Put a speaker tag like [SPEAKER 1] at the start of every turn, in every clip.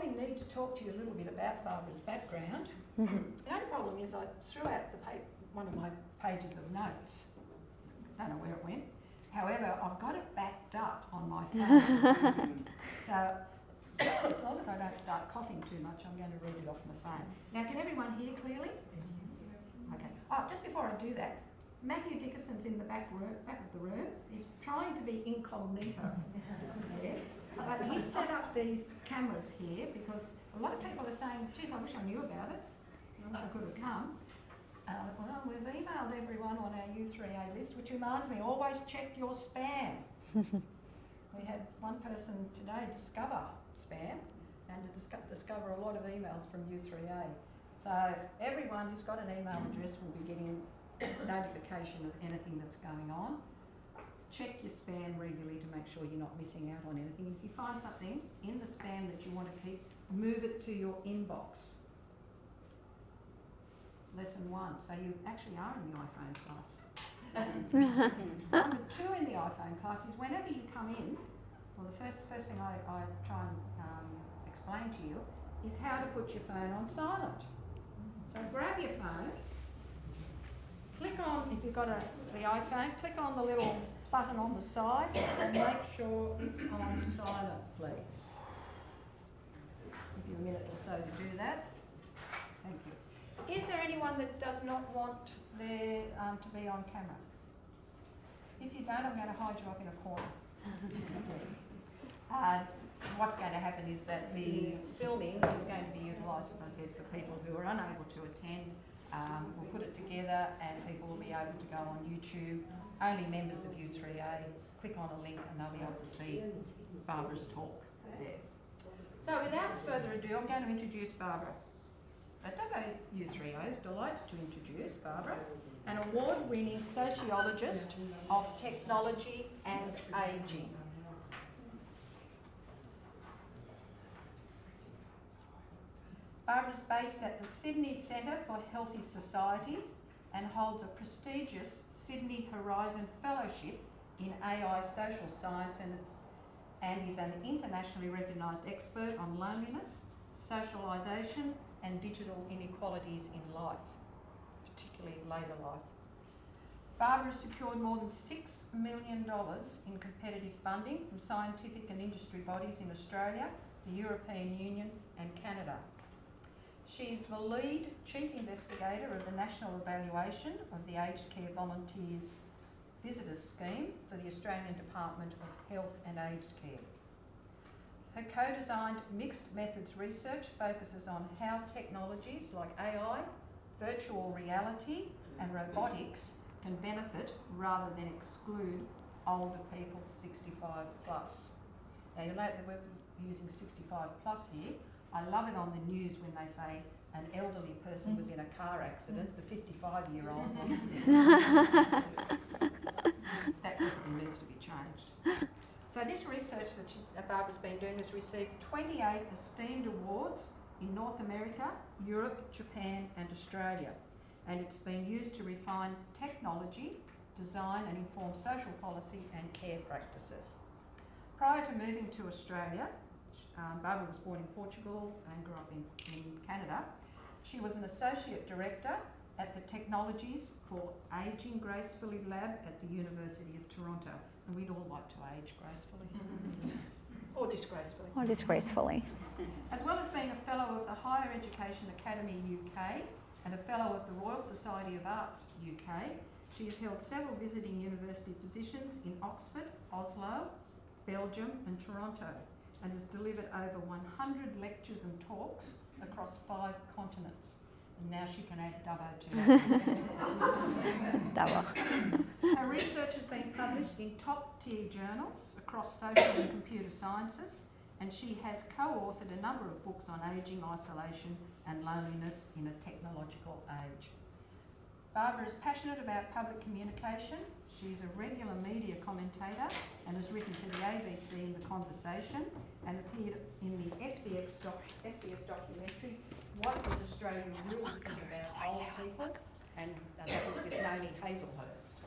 [SPEAKER 1] probably need to talk to you a little bit about Barbara's background. The only problem is I threw out one of my pages of notes. Don't know where it went. However, I've got it backed up on my phone. So as long as I don't start coughing too much, I'm going to read it off my phone. Now, can everyone hear clearly? Okay. Oh, just before I do that, Matthew Dickerson's in the back of the room. He's trying to be incognito. Yes. But he's set up the cameras here because a lot of people are saying, geez, I wish I knew about it. I wish I could have come. Well, we've emailed everyone on our U3A list, which reminds me, always check your spam. We had one person today discover spam and to discover a lot of emails from U3A. So everyone who's got an email address will be getting notification of anything that's going on. Check your spam regularly to make sure you're not missing out on anything. If you find something in the spam that you want to keep, move it to your inbox. Lesson 1. So you actually are in the iPhone class. Number 2 in the iPhone class is whenever you come in, well, the first thing I try and explain to you is how to put your phone on silent. So grab your phones, click on, if you've got the iPhone, click on the little button on the side and make sure it's on silent, please. Give you a minute or so to do that. Thank you. Is there anyone that does not want their to be on camera? If you don't, I'm going to hide you up in a corner. What's going to happen is that the filming is going to be utilised, as I said, for people who are unable to attend. We'll put it together and people will be able to go on YouTube. Only members of U3A click on a link and they'll be able to see Barbara's talk there. So without further ado, I'm going to introduce Barbara. At U3A is delighted to introduce Barbara, an award-winning sociologist of technology and ageing. Barbara is based at the Sydney Centre for Healthy Societies and holds a prestigious Sydney Horizon Fellowship in AI social science and is an internationally recognised expert on loneliness, socialisation and digital inequalities in life, particularly later life. Barbara has secured more than $6 million in competitive funding from scientific and industry bodies in Australia, the European Union and Canada. She is the lead chief investigator of the National Evaluation of the Aged Care Volunteers Visitors Scheme for the Australian Department of Health and Aged Care. Her co-designed mixed methods research focuses on how technologies like AI, virtual reality and robotics can benefit rather than exclude older people 65 plus. Now you'll note that we're using 65 plus here. I love it on the news when they say an elderly person was in a car accident, the 55-year-old one. That definitely needs to be changed. So this research that Barbara's been doing has received 28 esteemed awards in North America, Europe, Japan and Australia. And it's been used to refine technology, design and inform social policy and care practices. Prior to moving to Australia, Barbara was born in Portugal and grew up in Canada. She was an associate director at the Technologies for Aging Gracefully Lab at the University of Toronto. And we'd all like to age gracefully. Or disgracefully.
[SPEAKER 2] Or disgracefully.
[SPEAKER 1] As well as being a Fellow of the Higher Education Academy UK and a Fellow of the Royal Society of Arts UK, she has held several visiting university positions in Oxford, Oslo, Belgium and Toronto, and has delivered over 100 lectures and talks across 5 continents. And now she can add Dubbo to that list. Her research has been published in top-tier journals across social and computer sciences, and she has co-authored a number of books on ageing, isolation and loneliness in a technological age. Barbara is passionate about public communication. She's a regular media commentator and has written for the ABC in The Conversation and appeared in the SBS documentary, What Does Australia Really Think About Old People? And that was with Naomi Hazelhurst.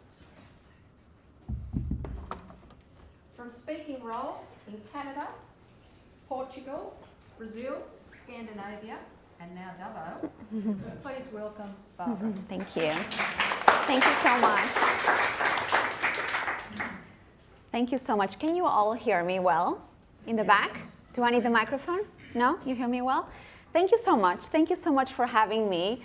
[SPEAKER 1] From speaking roles in Canada, Portugal, Brazil, Scandinavia, and now Dubbo. Please welcome Barbara.
[SPEAKER 2] Thank you. Thank you so much. Thank you so much. Can you all hear me well in the back? Do I need the microphone? No? You hear me well? Thank you so much. Thank you so much for having me.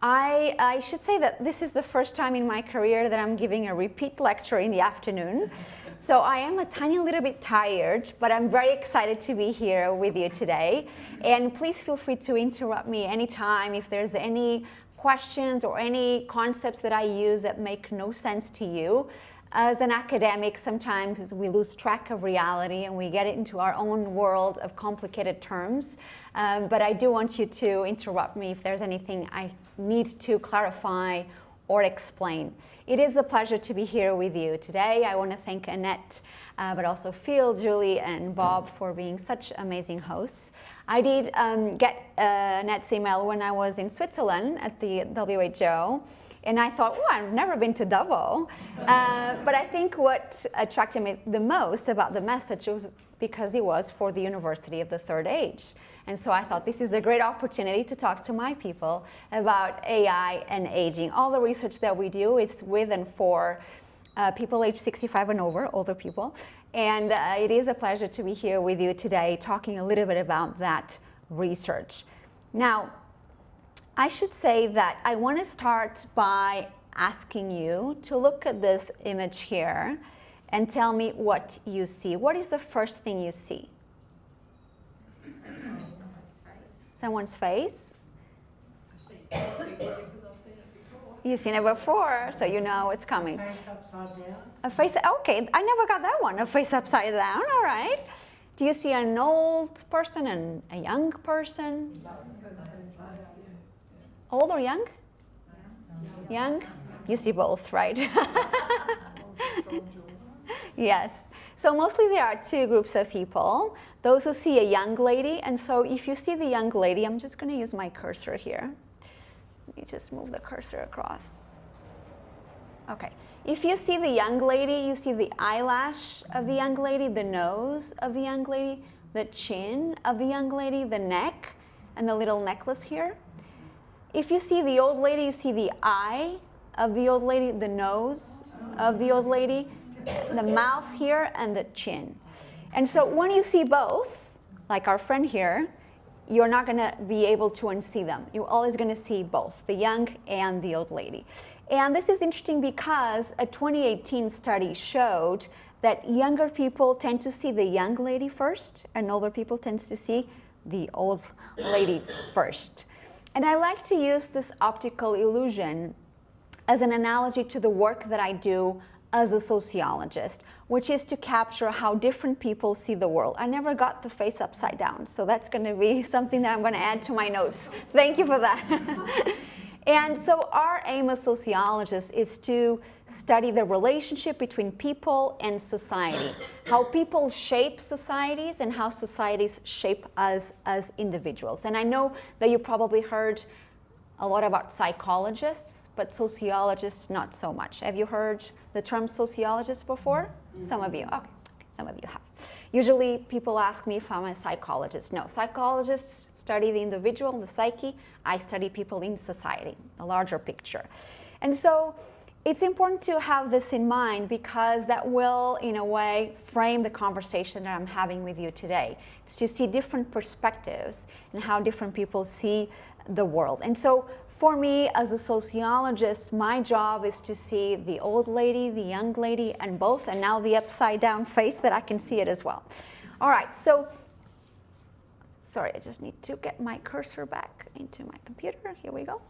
[SPEAKER 2] I should say that this is the first time in my career that I'm giving a repeat lecture in the afternoon. So I am a tiny little bit tired, but I'm very excited to be here with you today. And please feel free to interrupt me anytime if there's any questions or any concepts that I use that make no sense to you. As an academic, sometimes we lose track of reality and we get into our own world of complicated terms. But I do want you to interrupt me if there's anything I need to clarify or explain. It is a pleasure to be here with you today. I want to thank Annette, but also Phil, Julie, and Bob for being such amazing hosts. I did get Annette's email when I was in Switzerland at the WHO. And I thought, well, I've never been to Davos. But I think what attracted me the most about the message was because it was for the University of the Third Age. And so I thought this is a great opportunity to talk to my people about AI and aging. All the research that we do is with and for people aged 65 and over, older people. And it is a pleasure to be here with you today talking a little bit about that research. Now, I should say that I want to start by asking you to look at this image here and tell me what you see. What is the first thing you see? Someone's face?
[SPEAKER 3] Because I've seen it before.
[SPEAKER 2] You've seen it before, so you know it's coming.
[SPEAKER 4] Face upside down.
[SPEAKER 2] A face, okay, I never got that one, a face upside down, all right. Do you see an old person and a young person? Old or young? Young? You see both, right? Yes. So mostly there are two groups of people. Those who see a young lady, and so if you see the young lady, I'm just going to use my cursor here. Let me just move the cursor across. Okay. If you see the young lady, you see the eyelash of the young lady, the nose of the young lady, the chin of the young lady, the neck, and the little necklace here. If you see the old lady, you see the eye of the old lady, the nose of the old lady, the mouth here, and the chin. And so when you see both, like our friend here, you're not going to be able to unsee them. You're always going to see both, the young and the old lady. And this is interesting because a 2018 study showed that younger people tend to see the young lady first, and older people tend to see the old lady first. And I like to use this optical illusion as an analogy to the work that I do as a sociologist, which is to capture how different people see the world. I never got the face upside down, so that's going to be something that I'm going to add to my notes. Thank you for that. And so our aim as sociologists is to study the relationship between people and society, how people shape societies and how societies shape us as individuals. And I know that you probably heard a lot about psychologists, but sociologists not so much. Have you heard the term sociologist before? Some of you, okay, some of you have. Usually people ask me if I'm a psychologist. No, psychologists study the individual, the psyche. I study people in society, the larger picture. And so it's important to have this in mind because that will, in a way, frame the conversation that I'm having with you today. It's to see different perspectives and how different people see the world. And so for me as a sociologist, my job is to see the old lady, the young lady, and both, and now the upside down face that I can see it as well. All right, so, sorry, I just need to get my cursor back into my computer. Here we go.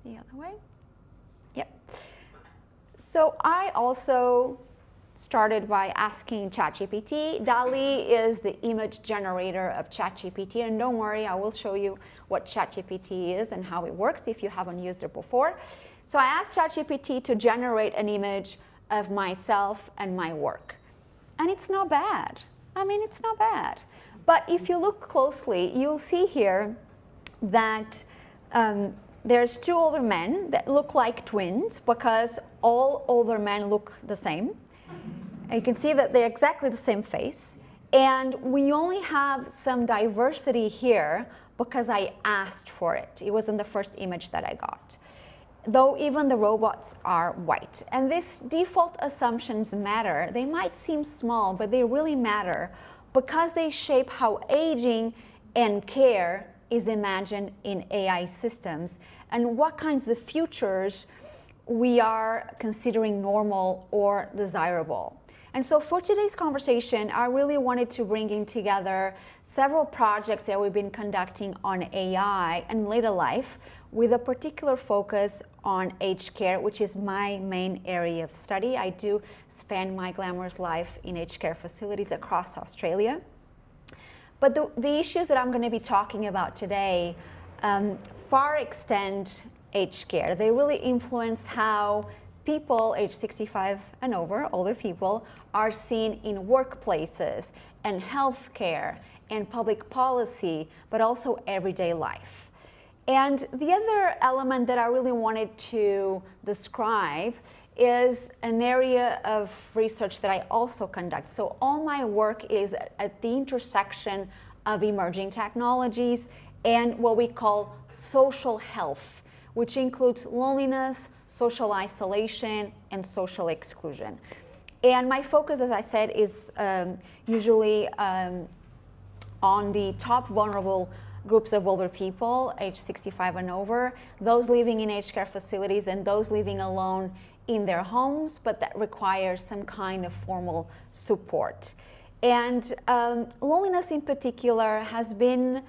[SPEAKER 2] The other way. Yep. So I also started by asking ChatGPT. DALL-E is the image generator of ChatGPT, and don't worry, I will show you what ChatGPT is and how it works if you haven't used it before. So I asked ChatGPT to generate an image of myself and my work. And it's not bad. I mean, it's not bad. But if you look closely, you'll see here that there's two older men that look like twins because all older men look the same. And you can see that they're exactly the same face. And we only have some diversity here because I asked for it. It wasn't the first image that I got, though even the robots are white. And these default assumptions matter. They might seem small, but they really matter because they shape how aging and care is imagined in AI systems and what kinds of futures we are considering normal or desirable. And so for today's conversation, I really wanted to bring in together several projects that we've been conducting on AI and later life with a particular focus on aged care, which is my main area of study. I do spend my glamorous life in aged care facilities across Australia. But the issues that I'm going to be talking about today far extend aged care. They really influence how people age 65 and over, older people, are seen in workplaces and healthcare and public policy, but also everyday life. And the other element that I really wanted to describe is an area of research that I also conduct. So all my work is at the intersection of emerging technologies and what we call social health, which includes loneliness, social isolation, and social exclusion. And my focus, as I said, is usually on the top vulnerable groups of older people, age 65 and over, those living in aged care facilities and those living alone in their homes, but that requires some kind of formal support. And loneliness in particular has been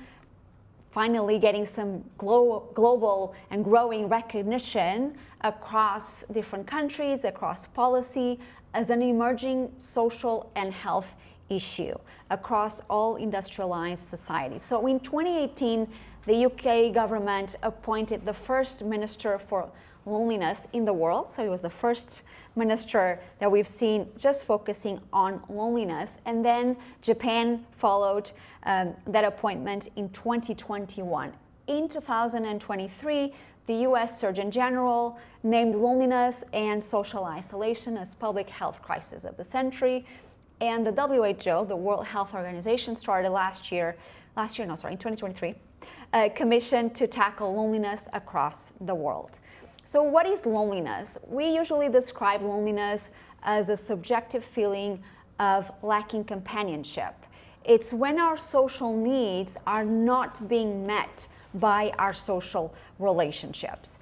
[SPEAKER 2] finally getting some global and growing recognition across different countries, across policy, as an emerging social and health issue across all industrialized societies. So in 2018, the UK government appointed the first minister for loneliness in the world. So it was the first minister that we've seen just focusing on loneliness. And then Japan followed that appointment in 2021. In 2023, the US Surgeon General named loneliness and social isolation as public health crisis of the century. And the WHO, the World Health Organization, started in 2023, a commission to tackle loneliness across the world. So what is loneliness? We usually describe loneliness as a subjective feeling of lacking companionship. It's when our social needs are not being met by our social relationships.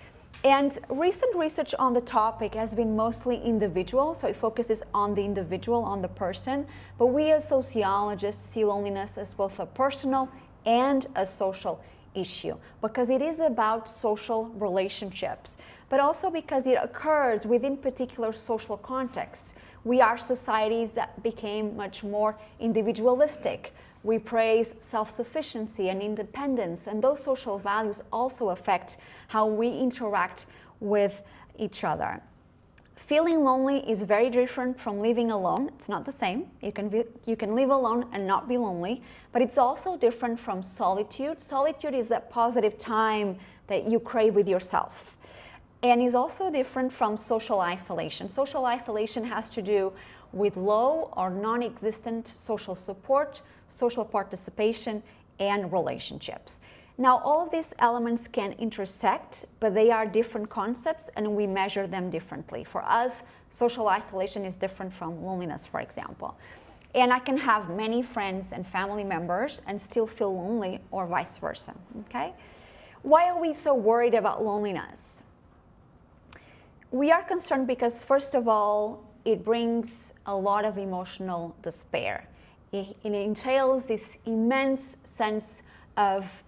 [SPEAKER 2] And recent research on the topic has been mostly individual, so it focuses on the individual, on the person, but we as sociologists see loneliness as both a personal and a social issue because it is about social relationships, but also because it occurs within particular social contexts. We are societies that became much more individualistic. We praise self-sufficiency and independence, and those social values also affect how we interact with each other. Feeling lonely is very different from living alone. It's not the same. You can live alone and not be lonely, but it's also different from solitude. Solitude is that positive time that you crave with yourself, and is also different from social isolation. Social isolation has to do with low or non-existent social support, social participation, and relationships. Now, all of these elements can intersect, but they are different concepts and we measure them differently. For us, social isolation is different from loneliness, for example. And I can have many friends and family members and still feel lonely, or vice versa, okay? Why are we so worried about loneliness? We are concerned because, first of all, it brings a lot of emotional despair. It entails this immense sense of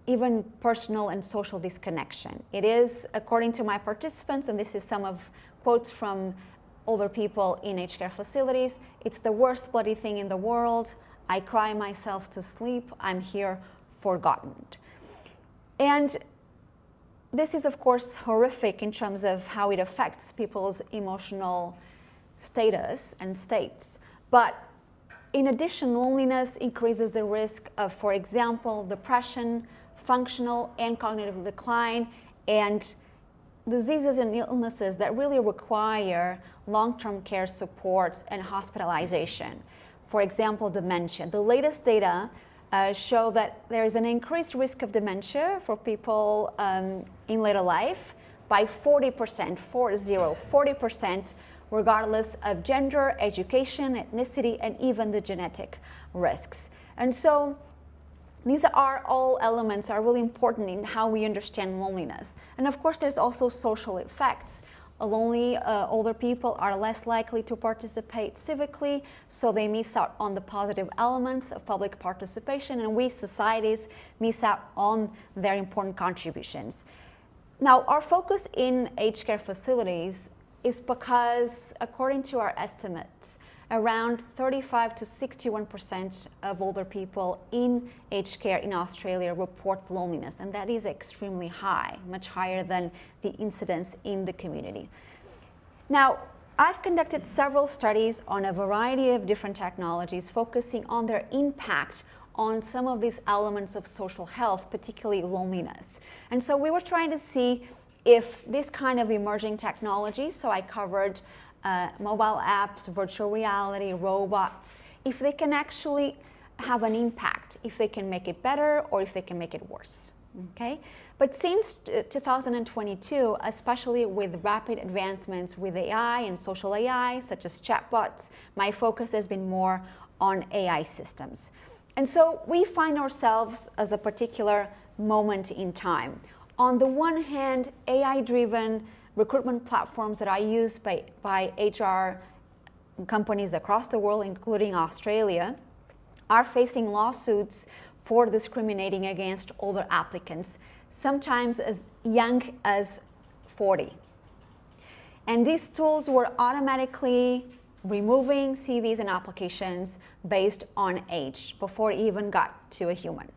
[SPEAKER 2] even personal and social disconnection. It is, according to my participants, and this is some of quotes from older people in aged care facilities, it's the worst bloody thing in the world. I cry myself to sleep. I'm here forgotten. And this is, of course, horrific in terms of how it affects people's emotional status and states. But in addition, loneliness increases the risk of, for example, depression, functional and cognitive decline, and diseases and illnesses that really require long-term care supports and hospitalization. for example, dementia. The latest data show that there is an increased risk of dementia for people in later life by 40%, 40%, regardless of gender, education, ethnicity, and even the genetic risks. And so these are all elements are really important in how we understand loneliness. And of course, there's also social effects. Lonely older people are less likely to participate civically, so they miss out on the positive elements of public participation, and we societies miss out on their important contributions. Now, our focus in aged care facilities is because, according to our estimates, around 35 to 61% of older people in aged care in Australia report loneliness, and that is extremely high, much higher than the incidence in the community. Now, I've conducted several studies on a variety of different technologies focusing on their impact on some of these elements of social health, particularly loneliness. And so we were trying to see if this kind of emerging technologies, so I covered mobile apps, virtual reality, robots, if they can actually have an impact, if they can make it better or if they can make it worse, okay? But since 2022, especially with rapid advancements with AI and social AI, such as chatbots, my focus has been more on AI systems. And so we find ourselves as a particular moment in time. On the one hand, AI-driven recruitment platforms that are used by HR companies across the world, including Australia, are facing lawsuits for discriminating against older applicants, sometimes as young as 40. And these tools were automatically removing CVs and applications based on age before it even got to a human.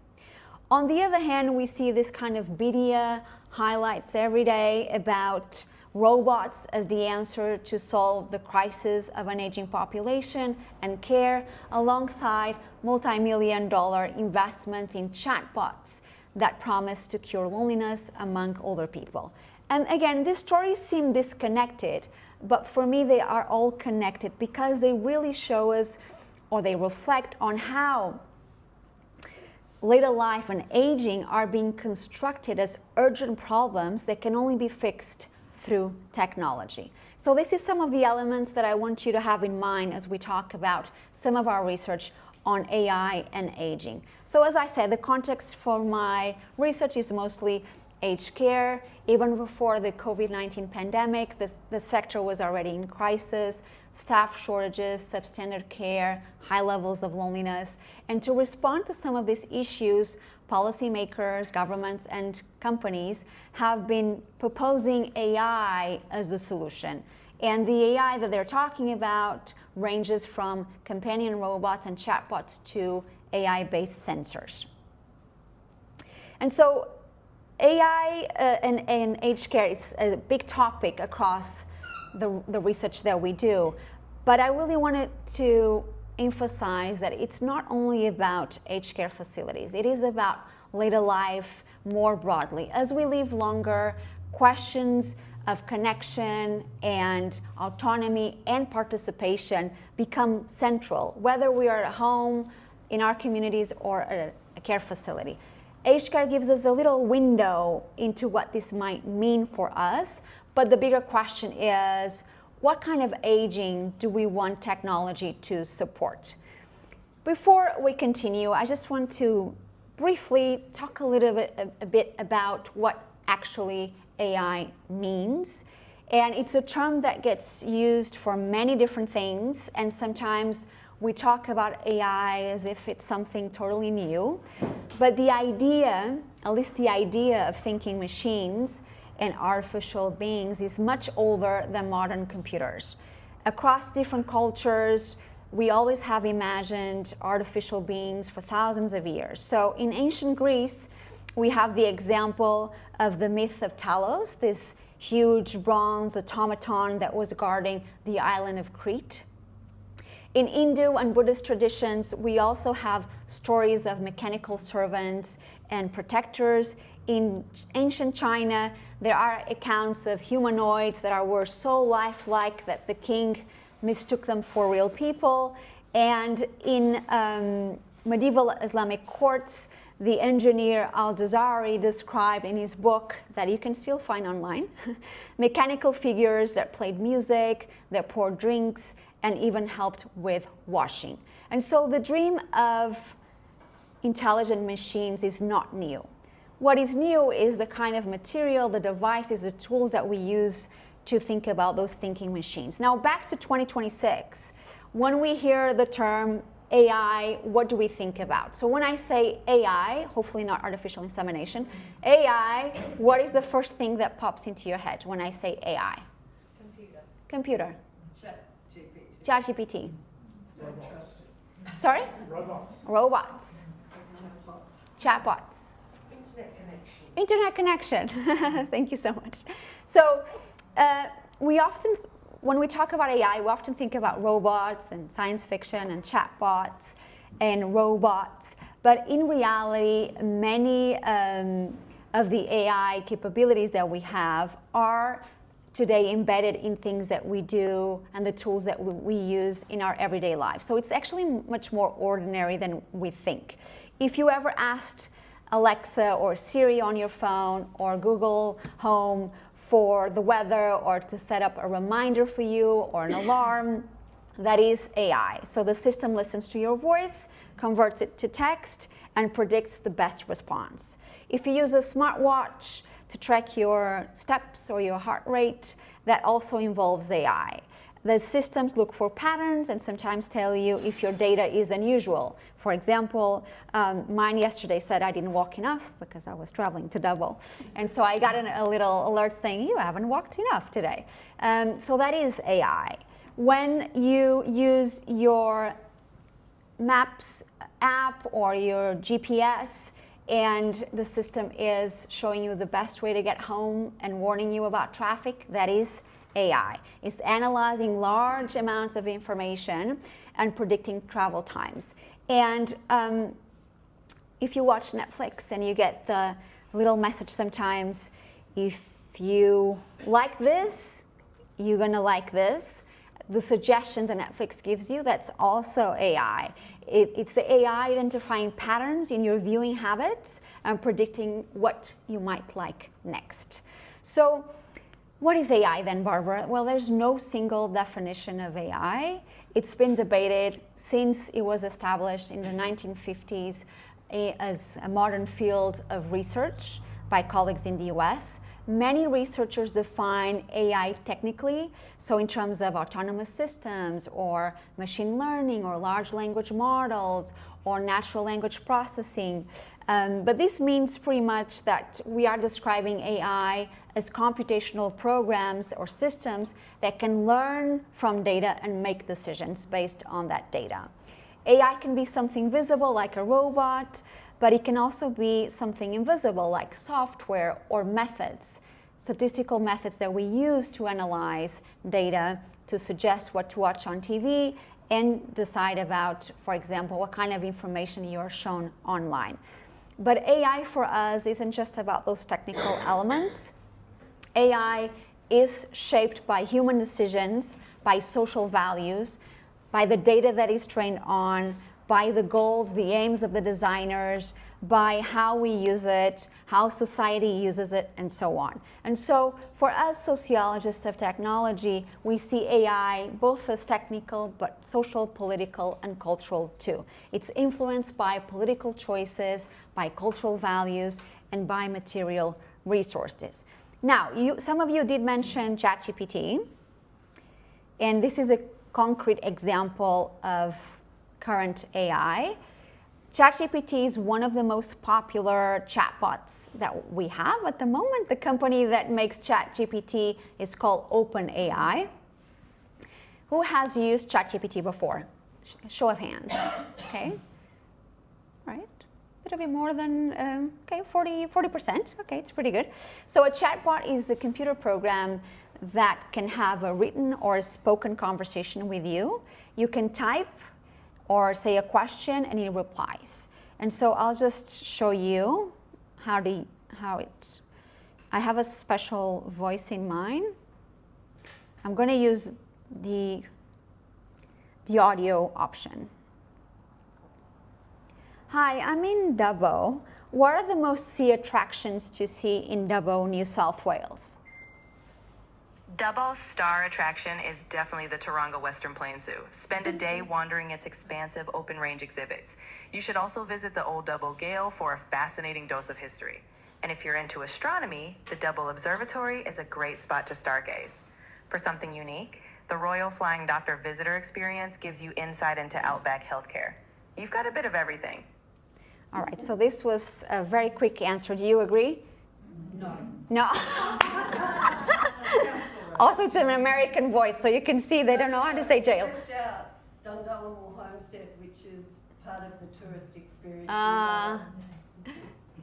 [SPEAKER 2] On the other hand, we see this kind of media highlights every day about robots as the answer to solve the crisis of an aging population and care, alongside multi-million-dollar investments in chatbots that promise to cure loneliness among older people. And again, these stories seem disconnected, but for me they are all connected because they really show us, or they reflect on how later life and aging are being constructed as urgent problems that can only be fixed through technology. So this is some of the elements that I want you to have in mind as we talk about some of our research on AI and aging. So as I said, the context for my research is mostly aged care. Even before the COVID-19 pandemic, the sector was already in crisis, staff shortages, substandard care, high levels of loneliness. And to respond to some of these issues, policymakers, governments, and companies have been proposing AI as the solution. And the AI that they're talking about ranges from companion robots and chatbots to AI-based sensors. And so AI and aged care, it's a big topic across the research that we do. But I really wanted to emphasize that it's not only about aged care facilities. It is about later life more broadly. As we live longer, questions of connection and autonomy and participation become central, whether we are at home, in our communities, or at a care facility. Aged care gives us a little window into what this might mean for us, but the bigger question is, what kind of aging do we want technology to support? Before we continue, I just want to briefly talk a bit about what actually AI means. And it's a term that gets used for many different things, and sometimes we talk about AI as if it's something totally new. But the idea, at least the idea of thinking machines and artificial beings, is much older than modern computers. Across different cultures, we always have imagined artificial beings for thousands of years. So in ancient Greece, we have the example of the myth of Talos, this huge bronze automaton that was guarding the island of Crete. In Hindu and Buddhist traditions, we also have stories of mechanical servants and protectors. In ancient China, there are accounts of humanoids that were so lifelike that the king mistook them for real people. And in medieval Islamic courts, the engineer Al-Jazari described in his book that you can still find online, mechanical figures that played music, that poured drinks, and even helped with washing. And so the dream of intelligent machines is not new. What is new is the kind of material, the devices, the tools that we use to think about those thinking machines. Now back to 2026, when we hear the term AI, what do we think about? So when I say AI, hopefully not artificial insemination, AI, what is the first thing that pops into your head when I say AI? Computer. ChatGPT.
[SPEAKER 4] Robots.
[SPEAKER 2] Sorry?
[SPEAKER 4] Robots.
[SPEAKER 2] Robots. Chatbots.
[SPEAKER 4] Internet connection.
[SPEAKER 2] Internet connection. Thank you so much. So we often, when we talk about AI, we often think about robots and science fiction and chatbots and robots. But in reality, many of the AI capabilities that we have are today embedded in things that we do and the tools that we use in our everyday lives. So it's actually much more ordinary than we think. If you ever asked Alexa or Siri on your phone or Google Home for the weather or to set up a reminder for you or an alarm, that is AI. So the system listens to your voice, converts it to text, and predicts the best response. If you use a smartwatch to track your steps or your heart rate, that also involves AI. The systems look for patterns and sometimes tell you if your data is unusual. For example, mine yesterday said I didn't walk enough because I was traveling to Dublin. And so I got a little alert saying you haven't walked enough today. So that is AI. When you use your Maps app or your GPS, and the system is showing you the best way to get home and warning you about traffic, that is AI. It's analyzing large amounts of information and predicting travel times. And if you watch Netflix and you get the little message sometimes, if you like this, you're gonna like this. The suggestions that Netflix gives you, that's also AI. It's the AI identifying patterns in your viewing habits and predicting what you might like next. So what is AI then, Barbara? Well, there's no single definition of AI. It's been debated since it was established in the 1950s as a modern field of research by colleagues in the US. Many researchers define AI technically, so in terms of autonomous systems or machine learning or large language models or natural language processing. But this means pretty much that we are describing AI as computational programs or systems that can learn from data and make decisions based on that data. AI can be something visible like a robot, but it can also be something invisible like software or methods, statistical methods that we use to analyze data to suggest what to watch on TV and decide about, for example, what kind of information you are shown online. But AI for us isn't just about those technical elements. AI is shaped by human decisions, by social values, by the data that is trained on, by the goals, the aims of the designers, by how we use it, how society uses it, and so on. And so for us sociologists of technology, we see AI both as technical, but social, political, and cultural too. It's influenced by political choices, by cultural values, and by material resources. Now, some of you did mention ChatGPT, and this is a concrete example of current AI. ChatGPT is one of the most popular chatbots that we have at the moment. The company that makes ChatGPT is called OpenAI. Who has used ChatGPT before? Show of hands. Okay. Right. A little bit more than, 40%. Okay, it's pretty good. So a chatbot is a computer program that can have a written or a spoken conversation with you. You can type or say a question and it replies. And so I'll just show you how it, I have a special voice in mind. I'm gonna use the the audio option. Hi, I'm in Dubbo. What are the most sea attractions to see in Dubbo, New South Wales?
[SPEAKER 5] Dubbo's star attraction is definitely the Taronga Western Plains Zoo. Spend a day wandering its expansive open range exhibits. You should also visit the Old Dubbo Gale for a fascinating dose of history. And if you're into astronomy, the Dubbo Observatory is a great spot to stargaze. For something unique, the Royal Flying Doctor Visitor Experience gives you insight into Outback Healthcare. You've got a bit of everything.
[SPEAKER 2] All right, so this was a very quick answer. Do you agree?
[SPEAKER 4] No.
[SPEAKER 2] No. Also, it's an American voice, so you can see they don't know how to say jail.
[SPEAKER 4] Left out Dundallamore Homestead, which is part of the tourist experience.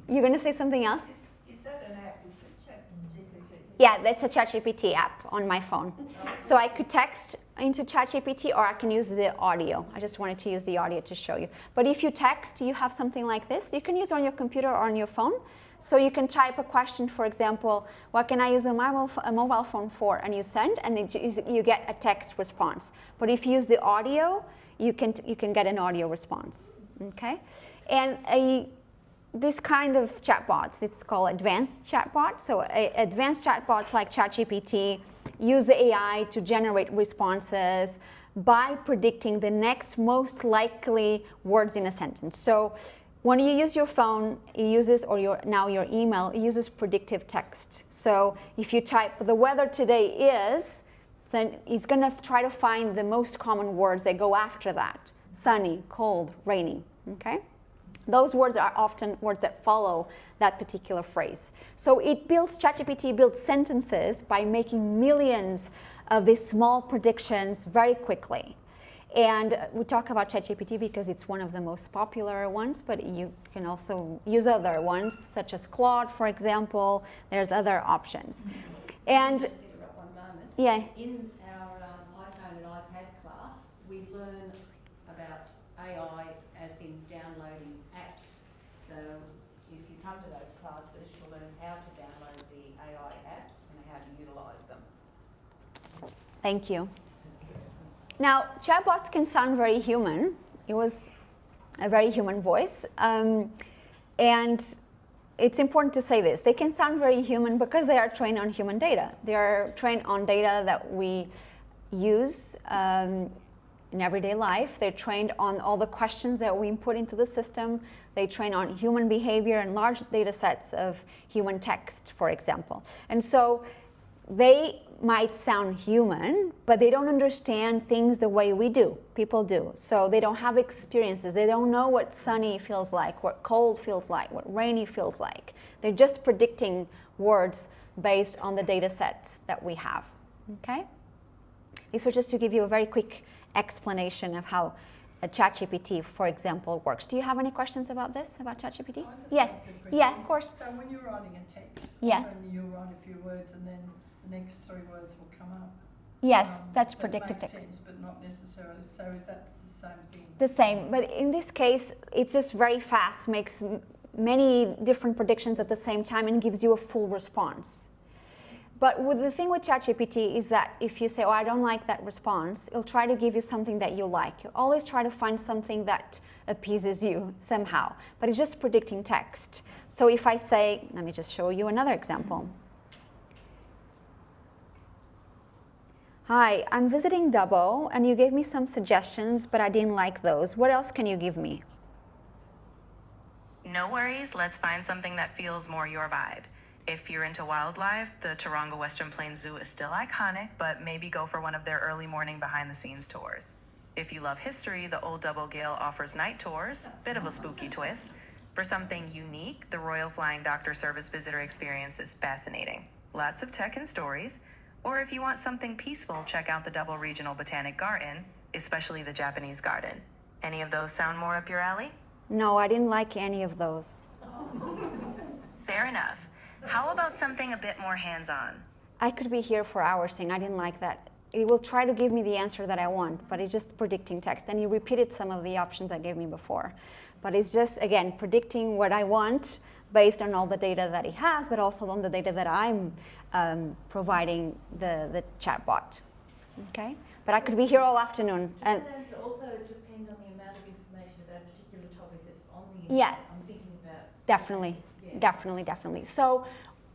[SPEAKER 2] You're going to say something else?
[SPEAKER 3] Is that an app? Is it ChatGPT?
[SPEAKER 2] Yeah, that's a ChatGPT app on my phone. So I could text into ChatGPT or I can use the audio. I just wanted to use the audio to show you. But if you text, you have something like this. You can use it on your computer or on your phone. So you can type a question, for example, what can I use a mobile phone for? And you send, and you get a text response. But if you use the audio, you can get an audio response. Okay? And this kind of chatbots, it's called advanced chatbots. So advanced chatbots like ChatGPT use AI to generate responses by predicting the next most likely words in a sentence. So when you use your phone, it uses, or your email, it uses predictive text. So if you type the weather today is, then it's going to try to find the most common words that go after that. Sunny, cold, rainy, okay? Those words are often words that follow that particular phrase. So ChatGPT builds sentences by making millions of these small predictions very quickly. And we talk about ChatGPT because it's one of the most popular ones, but you can also use other ones, such as Claude, for example. There's other options. And
[SPEAKER 1] Just interrupt one moment.
[SPEAKER 2] yeah,
[SPEAKER 1] In our iPhone and iPad class, we learn about AI as in downloading apps. So if you come to those classes, you'll learn how to download the AI apps and how to utilise them.
[SPEAKER 2] thank you. Now, chatbots can sound very human. It was a very human voice. And it's important to say this. They can sound very human because they are trained on human data. They are trained on data that we use in everyday life. They're trained on all the questions that we input into the system. They train on human behavior and large data sets of human text, for example. And so they might sound human, but they don't understand things the way we do, people do. So they don't have experiences. They don't know what sunny feels like, what cold feels like, what rainy feels like. They're just predicting words based on the data sets that we have, okay? This was just to give you a very quick explanation of how a ChatGPT, for example, works. Do you have any questions about this, about ChatGPT? Yes, yeah, of course.
[SPEAKER 3] So when you're writing a text,
[SPEAKER 2] Yeah.
[SPEAKER 3] often you write a few words and then the next 3 words will come up.
[SPEAKER 2] Yes, that's
[SPEAKER 3] that
[SPEAKER 2] predictive
[SPEAKER 3] makes
[SPEAKER 2] text.
[SPEAKER 3] sense, but not necessarily. So is that the same thing?
[SPEAKER 2] The same, but in this case, it's just very fast, makes many different predictions at the same time and gives you a full response. But the thing with ChatGPT is that if you say, oh, I don't like that response, it'll try to give you something that you like. You always try to find something that appeases you somehow, but it's just predicting text. So if I say, let me just show you another example. Hi, I'm visiting Dubbo, and you gave me some suggestions, but I didn't like those. What else can you give me?
[SPEAKER 5] No worries, let's find something that feels more your vibe. If you're into wildlife, the Taronga Western Plains Zoo is still iconic, but maybe go for one of their early morning behind-the-scenes tours. If you love history, the Old Dubbo Gale offers night tours, bit of a spooky twist. For something unique, the Royal Flying Doctor Service Visitor Experience is fascinating. Lots of tech and stories. Or if you want something peaceful, check out the Dubbo Regional Botanic Garden, especially the Japanese garden. Any of those sound more up your alley?
[SPEAKER 2] No, I didn't like any of those.
[SPEAKER 5] Fair enough. How about something a bit more hands-on?
[SPEAKER 2] I could be here for hours saying I didn't like that. It will try to give me the answer that I want, but it's just predicting text. And he repeated some of the options I gave me before. But it's just, again, predicting what I want based on all the data that he has, but also on the data that I'm providing the chatbot. Okay? But I could be here all afternoon.
[SPEAKER 4] Does
[SPEAKER 2] And
[SPEAKER 4] that answer also depend on the amount of information about a particular topic that's on the
[SPEAKER 2] Yeah.
[SPEAKER 4] internet? I'm thinking about.
[SPEAKER 2] definitely,
[SPEAKER 4] Yeah.
[SPEAKER 2] definitely. So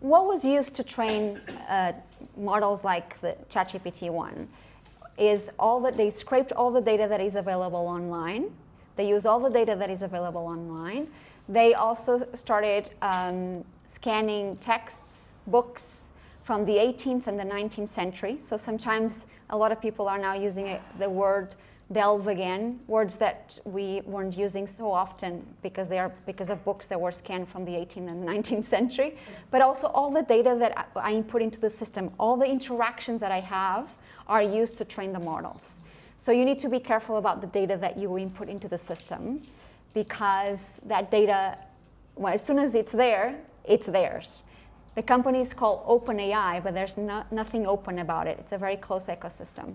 [SPEAKER 2] what was used to train models like the ChatGPT one is all that they scraped all the data that is available online. They use all the data that is available online. They also started scanning texts, books from the 18th and the 19th century. So sometimes a lot of people are now using the word delve again, words that we weren't using so often because of books that were scanned from the 18th and 19th century. But also all the data that I input into the system, all the interactions that I have are used to train the models. So you need to be careful about the data that you input into the system, because that data, well, as soon as it's there, it's theirs. The company is called OpenAI, but there's nothing open about it. It's a very close ecosystem.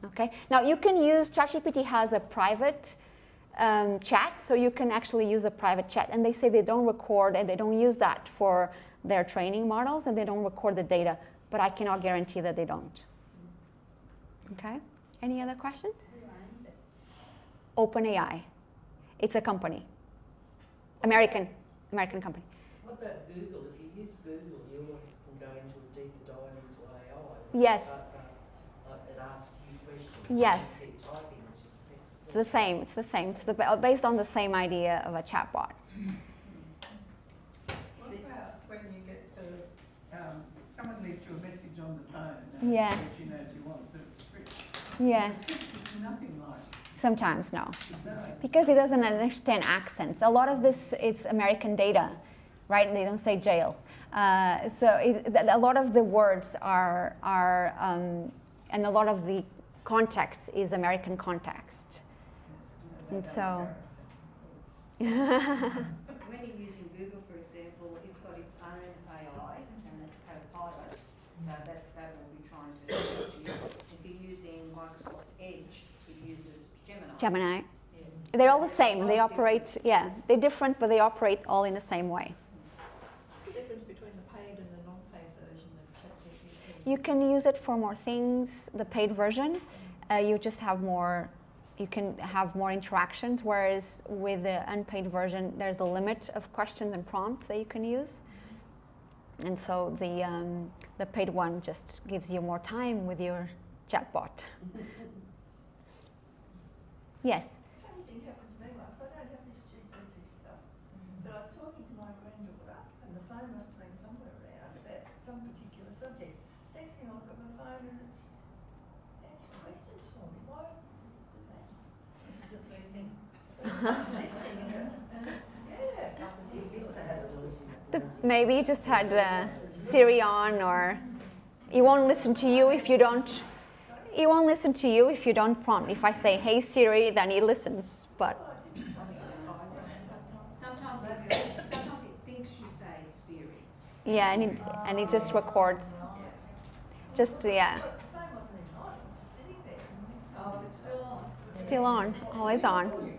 [SPEAKER 2] Okay. Now you can use, ChatGPT has a private chat, so you can actually use a private chat, and they say they don't record and they don't use that for their training models, and they don't record the data, but I cannot guarantee that they don't. Okay. Any other questions? OpenAI. It's a company. American company.
[SPEAKER 6] What about Google? If you use Google, you always can go into a deeper dive into AI.
[SPEAKER 2] Yes.
[SPEAKER 6] It asks you questions.
[SPEAKER 2] Yes.
[SPEAKER 6] You keep typing, it's just text.
[SPEAKER 2] It's the same. It's the same. It's based on the same idea of a chatbot.
[SPEAKER 3] What about when you get someone leaves you a message on the phone and
[SPEAKER 2] Yeah.
[SPEAKER 3] says, do you want the script?
[SPEAKER 2] Yeah.
[SPEAKER 3] The script is nothing like
[SPEAKER 2] Sometimes no.
[SPEAKER 3] it's no.
[SPEAKER 2] Because it doesn't understand accents. A lot of this is American data, right? They don't say jail. A lot of the words are and a lot of the context is American context. And so,
[SPEAKER 1] When you're using Google, for example, it's got its own AI and it's Copilot, so that will be trying to help you. If you're using Microsoft Edge, it uses Gemini. Yeah.
[SPEAKER 2] they're all the same. They
[SPEAKER 1] All
[SPEAKER 2] operate,
[SPEAKER 1] different.
[SPEAKER 2] yeah, they're different, but they operate all in the same way.
[SPEAKER 3] What's the difference between the paid and the non-paid version of ChatGPT?
[SPEAKER 2] You can use it for more things. The paid version, you just have more. You can have more interactions, whereas with the unpaid version, there's a limit of questions and prompts that you can use. And so the paid one just gives you more time with your chatbot. Yes.
[SPEAKER 7] Funny thing happened to me once. I don't have this GPT stuff, but I was talking to my granddaughter, and the phone must have been somewhere around about some particular subject. Next thing I look at my phone, and it's answering questions for me. Why does it do that?
[SPEAKER 4] This is listening.
[SPEAKER 7] Listening, and yeah,
[SPEAKER 2] Maybe you just had Siri on, or it won't listen to you if you don't. It won't listen to you if you don't prompt. If I say, "Hey Siri," then it listens. But
[SPEAKER 1] Sometimes it thinks you say Siri.
[SPEAKER 2] yeah, and it just records. Just yeah,
[SPEAKER 7] the phone wasn't even on. It was just sitting there.
[SPEAKER 1] Oh, it's still on.
[SPEAKER 2] still on, always on.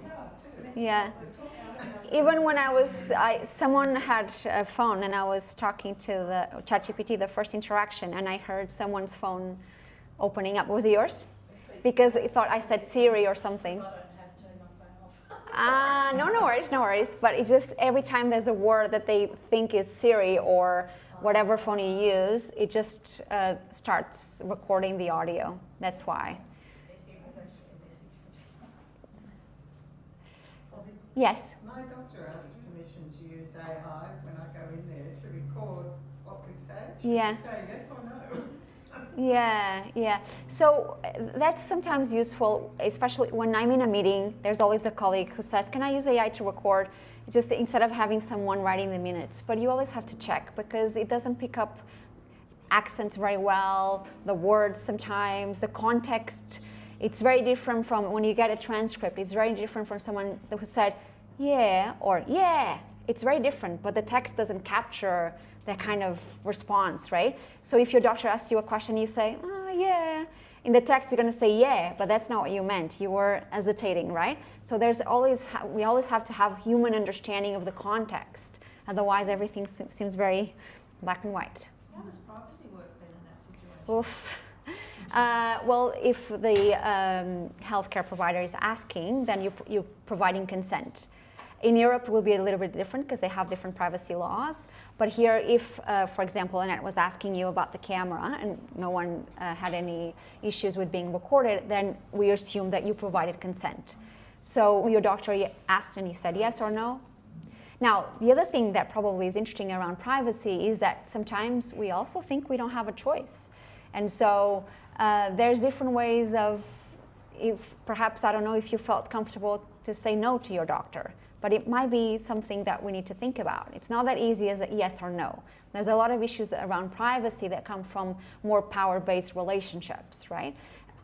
[SPEAKER 2] Yeah. Even when someone had a phone and I was talking to the ChatGPT, the first interaction, and I heard someone's phone opening up. Was it yours? Because it thought I said Siri or something.
[SPEAKER 4] So I don't have to turn my phone off.
[SPEAKER 2] No worries. But it's just every time there's a word that they think is Siri or whatever phone you use, it just starts recording the audio. That's why.
[SPEAKER 4] It was actually a message from someone.
[SPEAKER 2] Yes.
[SPEAKER 3] My doctor asked permission to use AI when I go in there to record what we say. Should
[SPEAKER 2] Yeah.
[SPEAKER 3] we say yes or no?
[SPEAKER 2] Yeah. So that's sometimes useful, especially when I'm in a meeting. There's always a colleague who says, "Can I use AI to record?" It's just instead of having someone writing the minutes. But you always have to check because it doesn't pick up accents very well, the words sometimes, the context. It's very different from when you get a transcript. It's very different from someone who said, "Yeah," or "Yeah." It's very different, but the text doesn't capture that kind of response, right? So if your doctor asks you a question, you say, "Oh, yeah." In the text, you're going to say, "Yeah," but that's not what you meant. You were hesitating, right? So we always have to have human understanding of the context. Otherwise, everything seems very black and white.
[SPEAKER 3] How does privacy work then in that situation?
[SPEAKER 2] Oof. Well, if the healthcare provider is asking, then you're providing consent. In Europe, it will be a little bit different because they have different privacy laws. But here, if, for example, Annette was asking you about the camera and no one had any issues with being recorded, then we assume that you provided consent. So your doctor asked and you said yes or no. Now, the other thing that probably is interesting around privacy is that sometimes we also think we don't have a choice. And so there's different ways of, if perhaps, I don't know if you felt comfortable to say no to your doctor, but it might be something that we need to think about. It's not that easy as a yes or no. There's a lot of issues around privacy that come from more power-based relationships, right?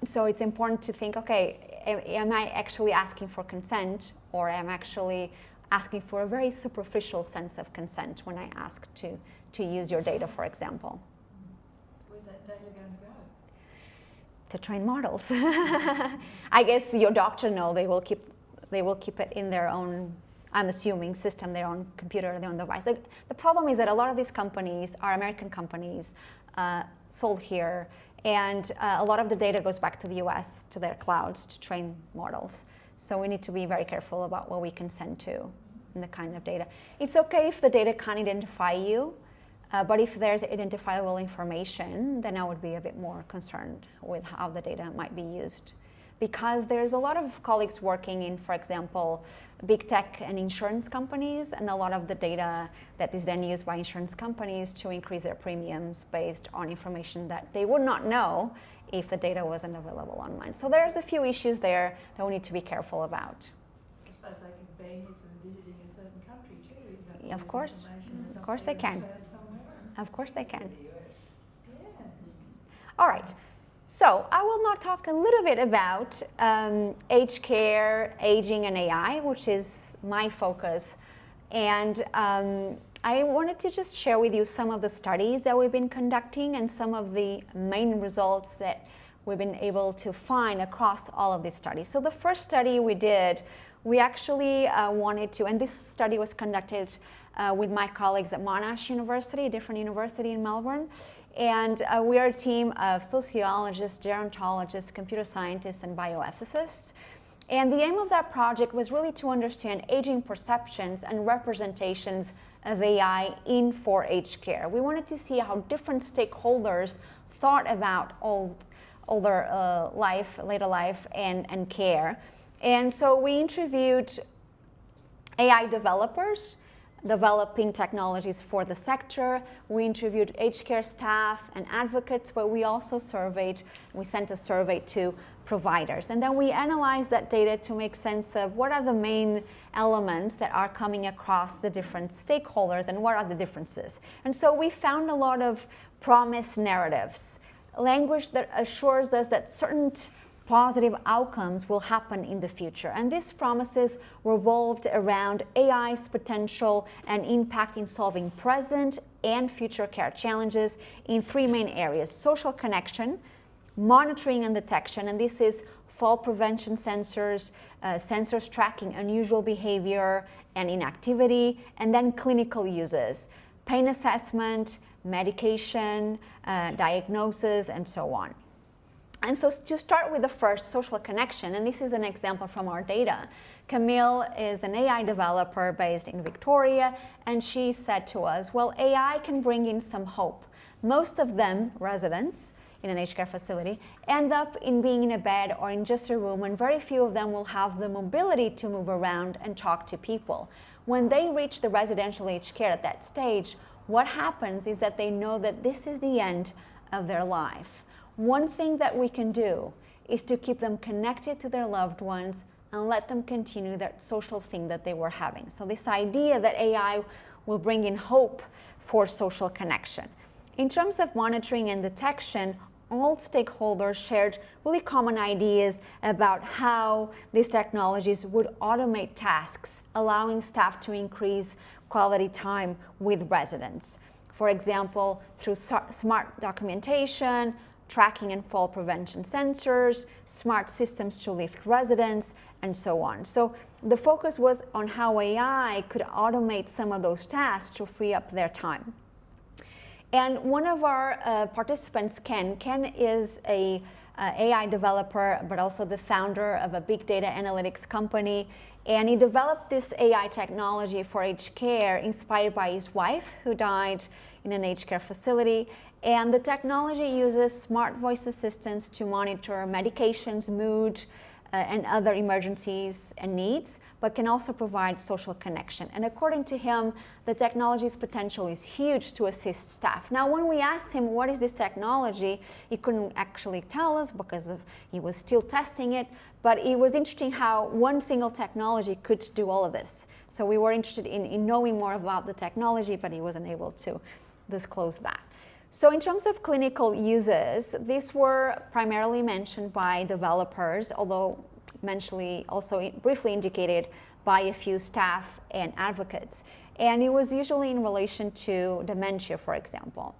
[SPEAKER 2] So it's important to think, okay, am I actually asking for consent, or am I actually asking for a very superficial sense of consent when I ask to use your data, for example?
[SPEAKER 4] Where's that data going to go?
[SPEAKER 2] To train models. I guess your doctor they will keep it in their own, I'm assuming, system, their own computer, their own device. The problem is that a lot of these companies are American companies, sold here, and a lot of the data goes back to the US, to their clouds, to train models. So we need to be very careful about what we consent to and the kind of data. It's okay if the data can't identify you, but if there's identifiable information, then I would be a bit more concerned with how the data might be used. Because there's a lot of colleagues working in, for example, big tech and insurance companies, and a lot of the data that is then used by insurance companies to increase their premiums based on information that they would not know if the data wasn't available online. So there's a few issues there that we need to be careful about.
[SPEAKER 7] I suppose they could ban you from visiting a certain country too. If that
[SPEAKER 2] Of course.
[SPEAKER 7] information is
[SPEAKER 2] Of
[SPEAKER 7] up
[SPEAKER 2] course
[SPEAKER 7] there
[SPEAKER 2] they can.
[SPEAKER 7] in the cloud somewhere.
[SPEAKER 2] Of course they can.
[SPEAKER 7] Yeah.
[SPEAKER 2] All right. So I will now talk a little bit about aged care, aging, and AI, which is my focus. And I wanted to just share with you some of the studies that we've been conducting and some of the main results that we've been able to find across all of these studies. So the first study we did, we actually wanted to, and this study was conducted with my colleagues at Monash University, a different university in Melbourne. And we are a team of sociologists, gerontologists, computer scientists, and bioethicists. And the aim of that project was really to understand aging perceptions and representations of AI for aged care. We wanted to see how different stakeholders thought about older life, later life, and care. And so we interviewed AI developers developing technologies for the sector. We interviewed aged care staff and advocates, but we also we sent a survey to providers. And then we analyzed that data to make sense of what are the main elements that are coming across the different stakeholders and what are the differences. And so we found a lot of promise narratives, language that assures us that certain positive outcomes will happen in the future. And these promises revolved around AI's potential and impact in solving present and future care challenges in three main areas: social connection, monitoring and detection, and this is fall prevention sensors, sensors tracking unusual behavior and inactivity, and then clinical uses, pain assessment, medication, diagnosis, and so on. And so to start with the first, social connection, and this is an example from our data. Camille is an AI developer based in Victoria, and she said to us, well, AI can bring in some hope. Most of them, residents in an aged care facility, end up in being in a bed or in just a room, and very few of them will have the mobility to move around and talk to people. When they reach the residential aged care at that stage, what happens is that they know that this is the end of their life. One thing that we can do is to keep them connected to their loved ones and let them continue that social thing that they were having. So this idea that AI will bring in hope for social connection. In terms of monitoring and detection, all stakeholders shared really common ideas about how these technologies would automate tasks, allowing staff to increase quality time with residents. For example, through smart documentation, tracking and fall prevention sensors, smart systems to lift residents, and so on. So the focus was on how AI could automate some of those tasks to free up their time. And one of our participants, Ken is a AI developer, but also the founder of a big data analytics company. And he developed this AI technology for aged care inspired by his wife, who died in an aged care facility. And the technology uses smart voice assistants to monitor medications, mood, and other emergencies and needs, but can also provide social connection. And according to him, the technology's potential is huge to assist staff. Now, when we asked him what is this technology, he couldn't actually tell us because he was still testing it, but it was interesting how one single technology could do all of this. So we were interested in knowing more about the technology, but he wasn't able to disclose that. So in terms of clinical uses, these were primarily mentioned by developers, although also briefly indicated by a few staff and advocates. And it was usually in relation to dementia, for example.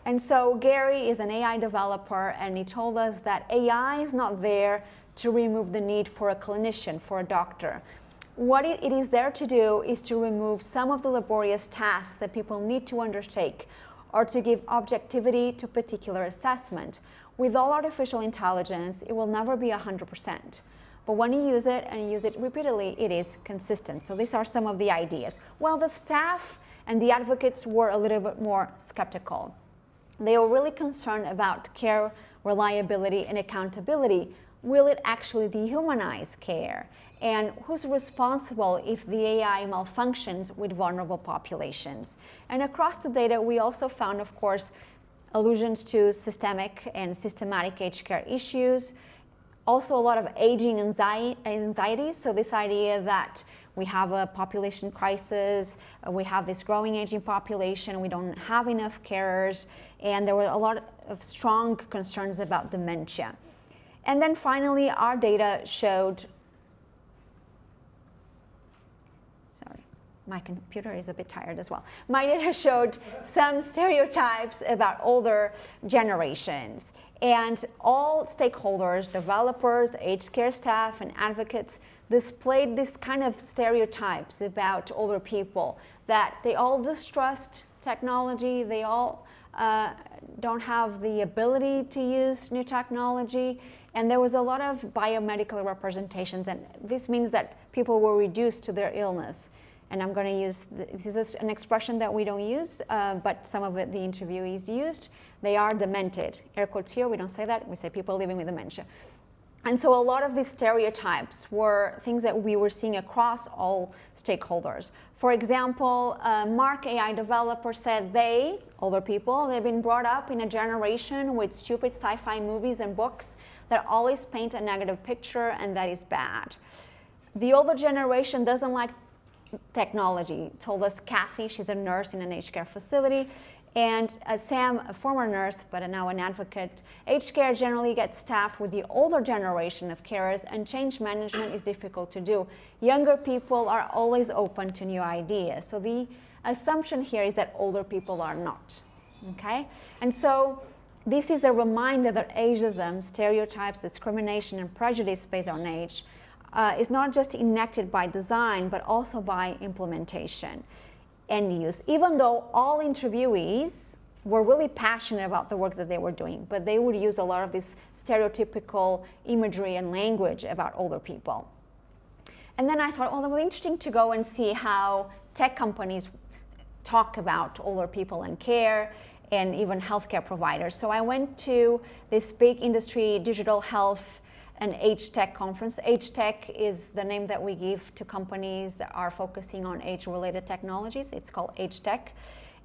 [SPEAKER 2] And so Gary is an AI developer, and he told us that AI is not there to remove the need for a clinician, for a doctor. What it is there to do is to remove some of the laborious tasks that people need to undertake, or to give objectivity to particular assessment. With all artificial intelligence, it will never be 100%. But when you use it and you use it repeatedly, it is consistent. So these are some of the ideas. Well, the staff and the advocates were a little bit more skeptical. They were really concerned about care reliability and accountability. Will it actually dehumanize care? And who's responsible if the AI malfunctions with vulnerable populations? And across the data, we also found, of course, allusions to systemic and systematic aged care issues, also a lot of aging anxiety. So this idea that we have a population crisis, we have this growing aging population, we don't have enough carers, and there were a lot of strong concerns about dementia. And then finally, our data showed, my computer is a bit tired as well. My data showed some stereotypes about older generations. And all stakeholders, developers, aged care staff, and advocates displayed this kind of stereotypes about older people, that they all distrust technology, they all don't have the ability to use new technology, and there was a lot of biomedical representations, and this means that people were reduced to their illness. And I'm going to use, this is an expression that we don't use, but some of it the interviewees used. They are demented. Air quotes here, we don't say that, we say people living with dementia. And so a lot of these stereotypes were things that we were seeing across all stakeholders. For example, Mark, AI developer, said they, older people, they've been brought up in a generation with stupid sci-fi movies and books that always paint a negative picture, and that is bad. The older generation doesn't like technology, told us Kathy. She's a nurse in an aged care facility. And Sam, a former nurse, but now an advocate. Aged care generally gets staffed with the older generation of carers, and change management is difficult to do. Younger people are always open to new ideas. So the assumption here is that older people are not, okay? And so this is a reminder that ageism, stereotypes, discrimination, and prejudice based on age is not just enacted by design, but also by implementation and use, even though all interviewees were really passionate about the work that they were doing, but they would use a lot of this stereotypical imagery and language about older people. And then I thought, well, it would be interesting to go and see how tech companies talk about older people and care, and even healthcare providers. So I went to this big industry, digital health, an age tech conference. Age tech is the name that we give to companies that are focusing on age-related technologies. It's called age tech.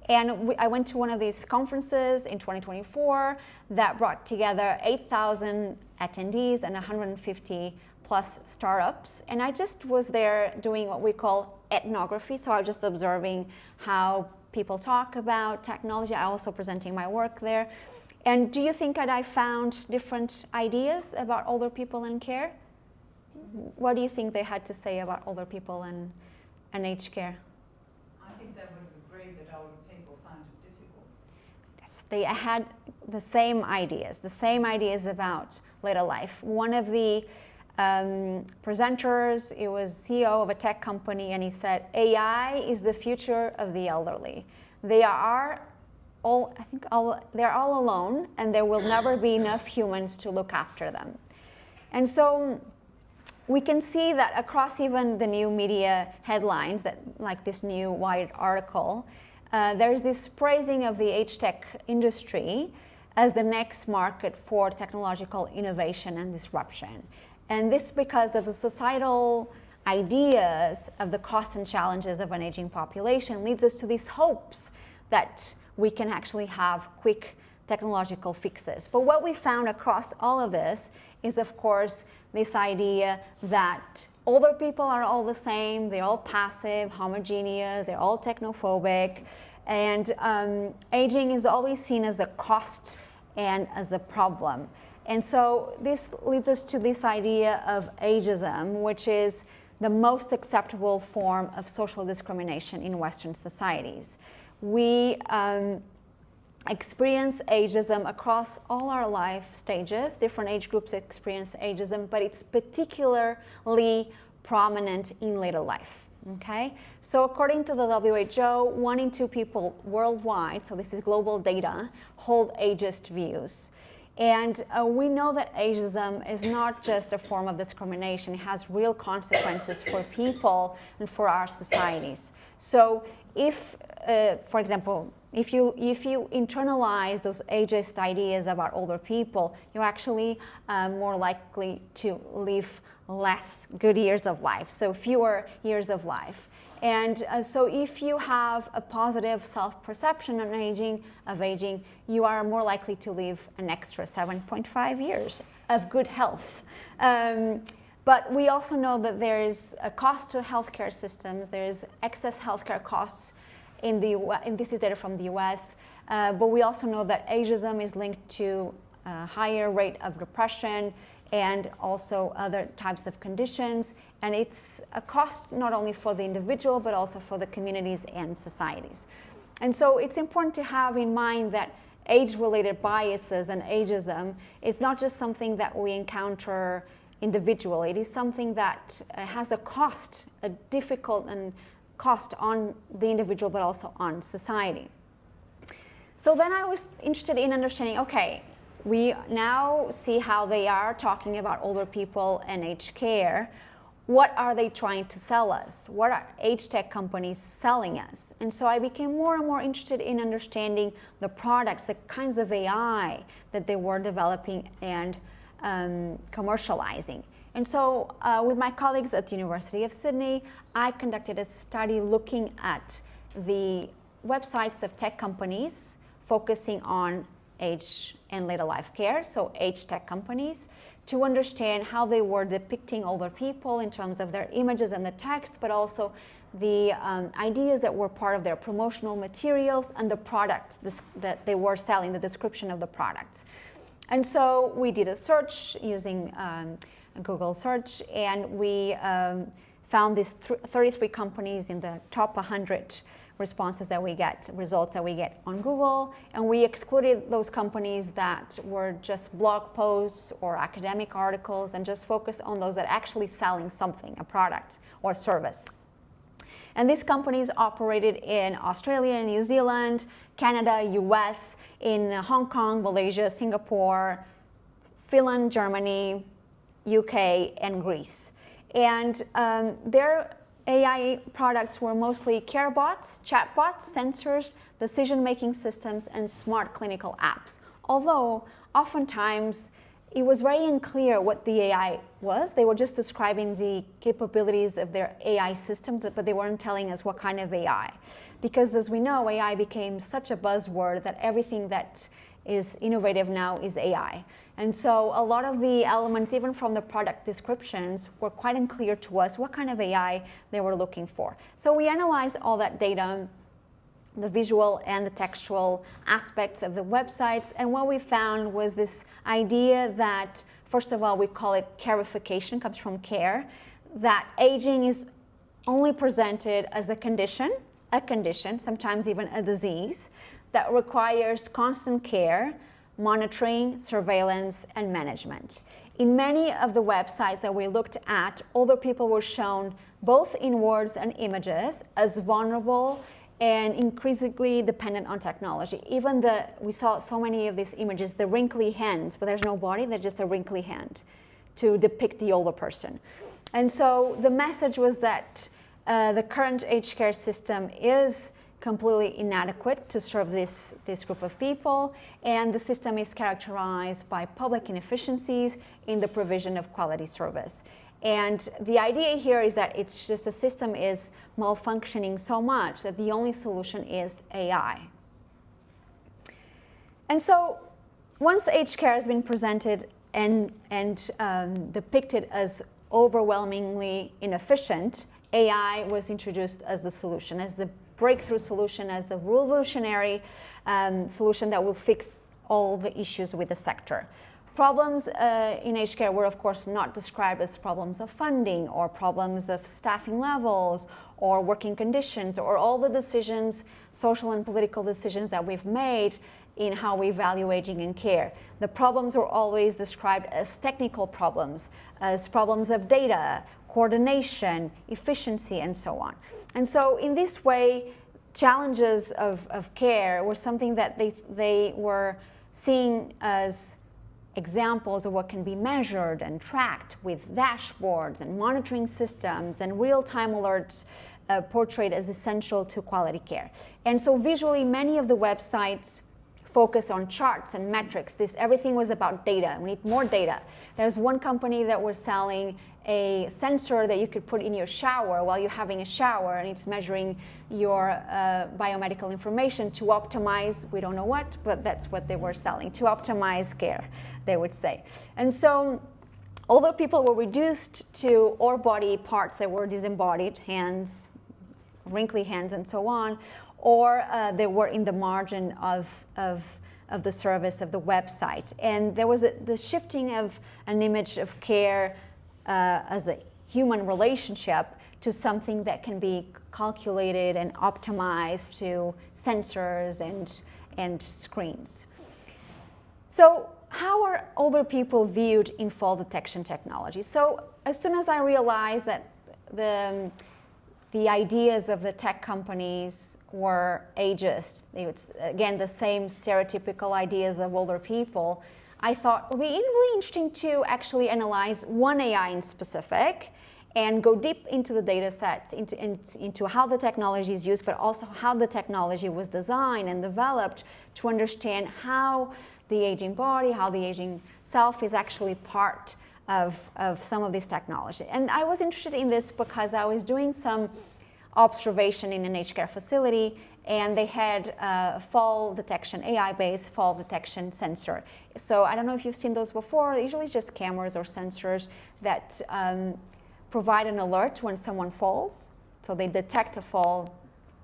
[SPEAKER 2] And I went to one of these conferences in 2024 that brought together 8,000 attendees and 150 plus startups. And I just was there doing what we call ethnography. So I was just observing how people talk about technology. I also presenting my work there. And do you think that I found different ideas about older people and care? What do you think they had to say about older people and aged care?
[SPEAKER 3] I think they would have agreed that older people find it difficult.
[SPEAKER 2] Yes, they had the same ideas about later life. One of the presenters, it was CEO of a tech company, and he said, AI is the future of the elderly. They are they're all alone, and there will never be enough humans to look after them. And so we can see that across even the new media headlines, that like this new Wired article, there's this praising of the age tech industry as the next market for technological innovation and disruption. And this because of the societal ideas of the costs and challenges of an aging population leads us to these hopes that we can actually have quick technological fixes. But what we found across all of this is, of course, this idea that older people are all the same, they're all passive, homogeneous, they're all technophobic, and aging is always seen as a cost and as a problem. And so this leads us to this idea of ageism, which is the most acceptable form of social discrimination in Western societies. We experience ageism across all our life stages. Different age groups experience ageism, but it's particularly prominent in later life. Okay, so according to the WHO, 1 in 2 people worldwide, so this is global data, hold ageist views. And we know that ageism is not just a form of discrimination, it has real consequences for people and for our societies. So if, for example, if you internalize those ageist ideas about older people, you're actually more likely to live less good years of life, so fewer years of life. And so if you have a positive self-perception of aging, you are more likely to live an extra 7.5 years of good health. But we also know that there is a cost to healthcare systems, there is excess healthcare costs in the US, and this is data from the US, but we also know that ageism is linked to a higher rate of depression and also other types of conditions. And it's a cost not only for the individual, but also for the communities and societies. And so it's important to have in mind that age-related biases and ageism is not just something that we encounter individually, it is something that has a cost, a difficult and cost on the individual, but also on society. So then I was interested in understanding, okay, we now see how they are talking about older people and aged care. What are they trying to sell us? What are age tech companies selling us? And so I became more and more interested in understanding the products, the kinds of AI that they were developing and commercializing. And so with my colleagues at the University of Sydney, I conducted a study looking at the websites of tech companies focusing on age and later life care, so age tech companies, to understand how they were depicting older people in terms of their images and the text, but also the ideas that were part of their promotional materials and the products that they were selling, the description of the products. And so we did a search using Google search, and we found these 33 companies in the top 100 responses that we get, results that we get on Google, and we excluded those companies that were just blog posts or academic articles and just focused on those that actually selling something, a product or service. And these companies operated in Australia, New Zealand, Canada, US, in Hong Kong, Malaysia, Singapore, Finland, Germany, UK, and Greece. And their AI products were mostly care bots, chatbots, sensors, decision-making systems, and smart clinical apps. Although oftentimes it was very unclear what the AI was. They were just describing the capabilities of their AI system, but they weren't telling us what kind of AI. Because as we know, AI became such a buzzword that everything that is innovative now is AI. And so a lot of the elements, even from the product descriptions, were quite unclear to us what kind of AI they were looking for. So we analyzed all that data, the visual and the textual aspects of the websites, and what we found was this idea that, first of all, we call it carification, comes from care, that aging is only presented as a condition, sometimes even a disease, that requires constant care, monitoring, surveillance, and management. In many of the websites that we looked at, older people were shown both in words and images as vulnerable and increasingly dependent on technology. Even we saw so many of these images, the wrinkly hands, but there's no body, there's just a wrinkly hand to depict the older person. And so the message was that the current aged care system is completely inadequate to serve this group of people, and the system is characterized by public inefficiencies in the provision of quality service. And the idea here is that it's just the system is malfunctioning so much that the only solution is AI. And so once aged care has been presented and depicted as overwhelmingly inefficient, AI was introduced as the solution, as the breakthrough solution, as the revolutionary solution that will fix all the issues with the sector. Problems in aged care were, of course, not described as problems of funding or problems of staffing levels or working conditions or all the decisions, social and political decisions that we've made in how we value aging and care. The problems were always described as technical problems, as problems of data, coordination, efficiency, and so on. And so in this way, challenges of care were something that they were seeing as examples of what can be measured and tracked with dashboards and monitoring systems and real-time alerts portrayed as essential to quality care. And so visually, many of the websites focus on charts and metrics. Everything was about data. We need more data. There's one company that was selling a sensor that you could put in your shower while you're having a shower, and it's measuring your biomedical information to optimize, we don't know what, but that's what they were selling, to optimize care, they would say. And so older people were reduced to or body parts that were disembodied, hands, wrinkly hands, and so on, or they were in the margin of the service of the website. And there was the shifting of an image of care as a human relationship to something that can be calculated and optimized to sensors and screens. So how are older people viewed in fall detection technology? So as soon as I realized that the ideas of the tech companies were ageist, again, the same stereotypical ideas of older people, I thought it would be really interesting to actually analyze one AI in specific and go deep into the data sets, into how the technology is used, but also how the technology was designed and developed to understand how the aging body, how the aging self is actually part of some of this technology. And I was interested in this because I was doing some observation in an aged care facility, and they had a fall detection, AI-based fall detection sensor. So I don't know if you've seen those before. They're usually just cameras or sensors that provide an alert when someone falls. So they detect a fall,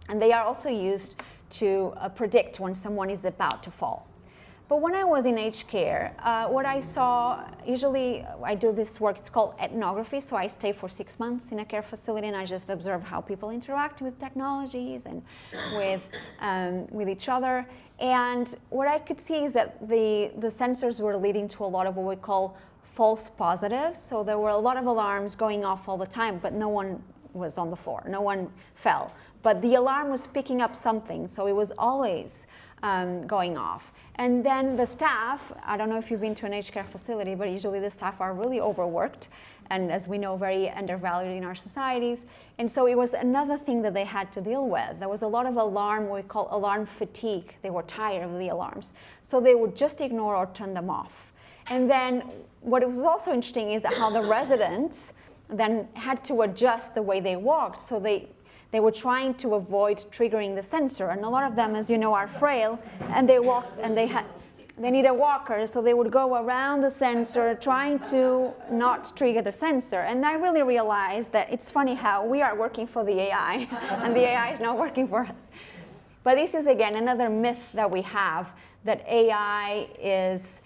[SPEAKER 2] and they are also used to predict when someone is about to fall. But when I was in aged care, what I saw, usually I do this work, it's called ethnography, so I stay for 6 months in a care facility and I just observe how people interact with technologies and with each other. And what I could see is that the sensors were leading to a lot of what we call false positives. So there were a lot of alarms going off all the time, but no one was on the floor, no one fell. But the alarm was picking up something, so it was always going off. And then the staff, I don't know if you've been to an aged care facility, but usually the staff are really overworked and, as we know, very undervalued in our societies. And so it was another thing that they had to deal with. There was a lot of alarm, what we call alarm fatigue. They were tired of the alarms. So they would just ignore or turn them off. And then what was also interesting is how the residents then had to adjust the way they walked. So they were trying to avoid triggering the sensor, and a lot of them, as you know, are frail, and they walk, and they need a walker, so they would go around the sensor trying to not trigger the sensor. And I really realized that it's funny how we are working for the AI, and the AI is not working for us. But this is, again, another myth that we have, that AI is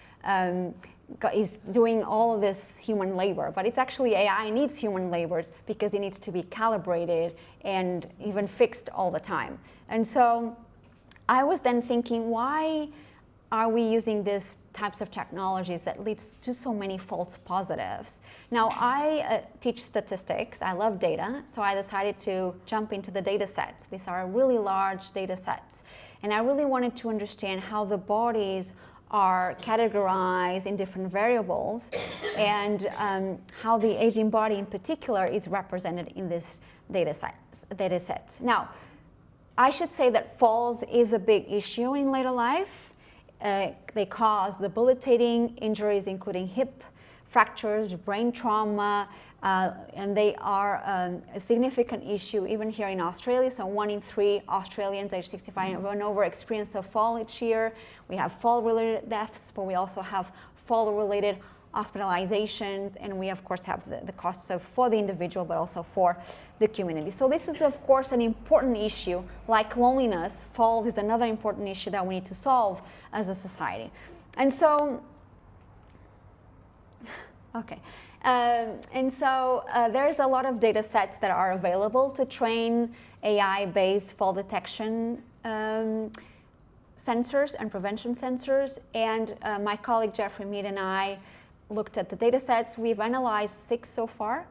[SPEAKER 2] doing all of this human labor, but it's actually AI needs human labor because it needs to be calibrated and even fixed all the time. And so I was then thinking, why are we using these types of technologies that leads to so many false positives? Now, I teach statistics. I love data, so I decided to jump into the data sets. These are really large data sets. And I really wanted to understand how the bodies are categorized in different variables and how the aging body in particular is represented in this data sets. Now, I should say that falls is a big issue in later life. They cause debilitating injuries, including hip fractures, brain trauma, and they are a significant issue even here in Australia. So 1 in 3 Australians aged 65 and over experience a fall each year. We have fall-related deaths, but we also have fall-related hospitalizations, and we of course have the costs for the individual, but also for the community. So this is of course an important issue. Like loneliness, falls is another important issue that we need to solve as a society. And so, okay. There's a lot of data sets that are available to train AI-based fall detection sensors and prevention sensors. And my colleague Jeffrey Mead and I looked at the data sets. We've analyzed 6 so far.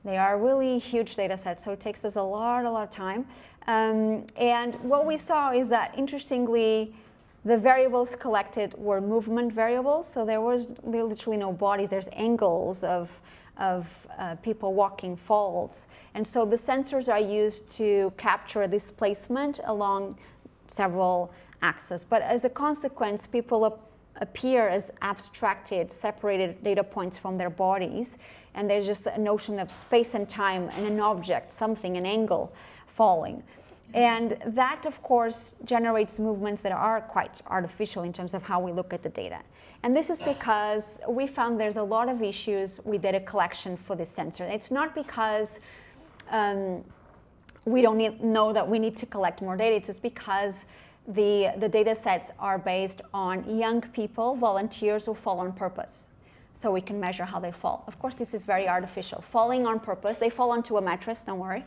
[SPEAKER 2] They are really huge data sets, so it takes us a lot of time. And what we saw is that, interestingly, the variables collected were movement variables, so there were literally no bodies. There's angles of people walking falls. And so the sensors are used to capture displacement along several axes. But as a consequence, people appear as abstracted, separated data points from their bodies. And there's just a notion of space and time and an object, something, an angle falling. And that, of course, generates movements that are quite artificial in terms of how we look at the data. And this is because we found there's a lot of issues with data collection for this sensor. It's not because we don't know that we need to collect more data. It's just because the data sets are based on young people, volunteers who fall on purpose. So we can measure how they fall. Of course, this is very artificial. Falling on purpose, they fall onto a mattress, don't worry.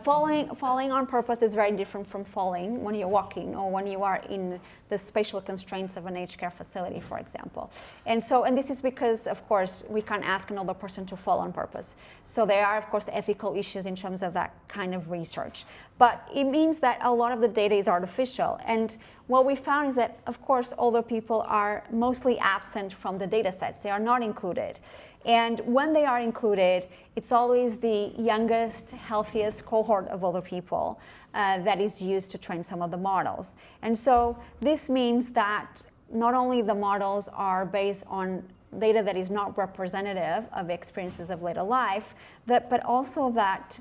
[SPEAKER 2] Falling on purpose is very different from falling when you're walking or when you are in the spatial constraints of an aged care facility, for example. And this is because, of course, we can't ask another person to fall on purpose. So there are, of course, ethical issues in terms of that kind of research. But it means that a lot of the data is artificial. And what we found is that, of course, older people are mostly absent from the data sets. They are not included. And when they are included, it's always the youngest, healthiest cohort of older people that is used to train some of the models. And so this means that not only the models are based on data that is not representative of experiences of later life, but also that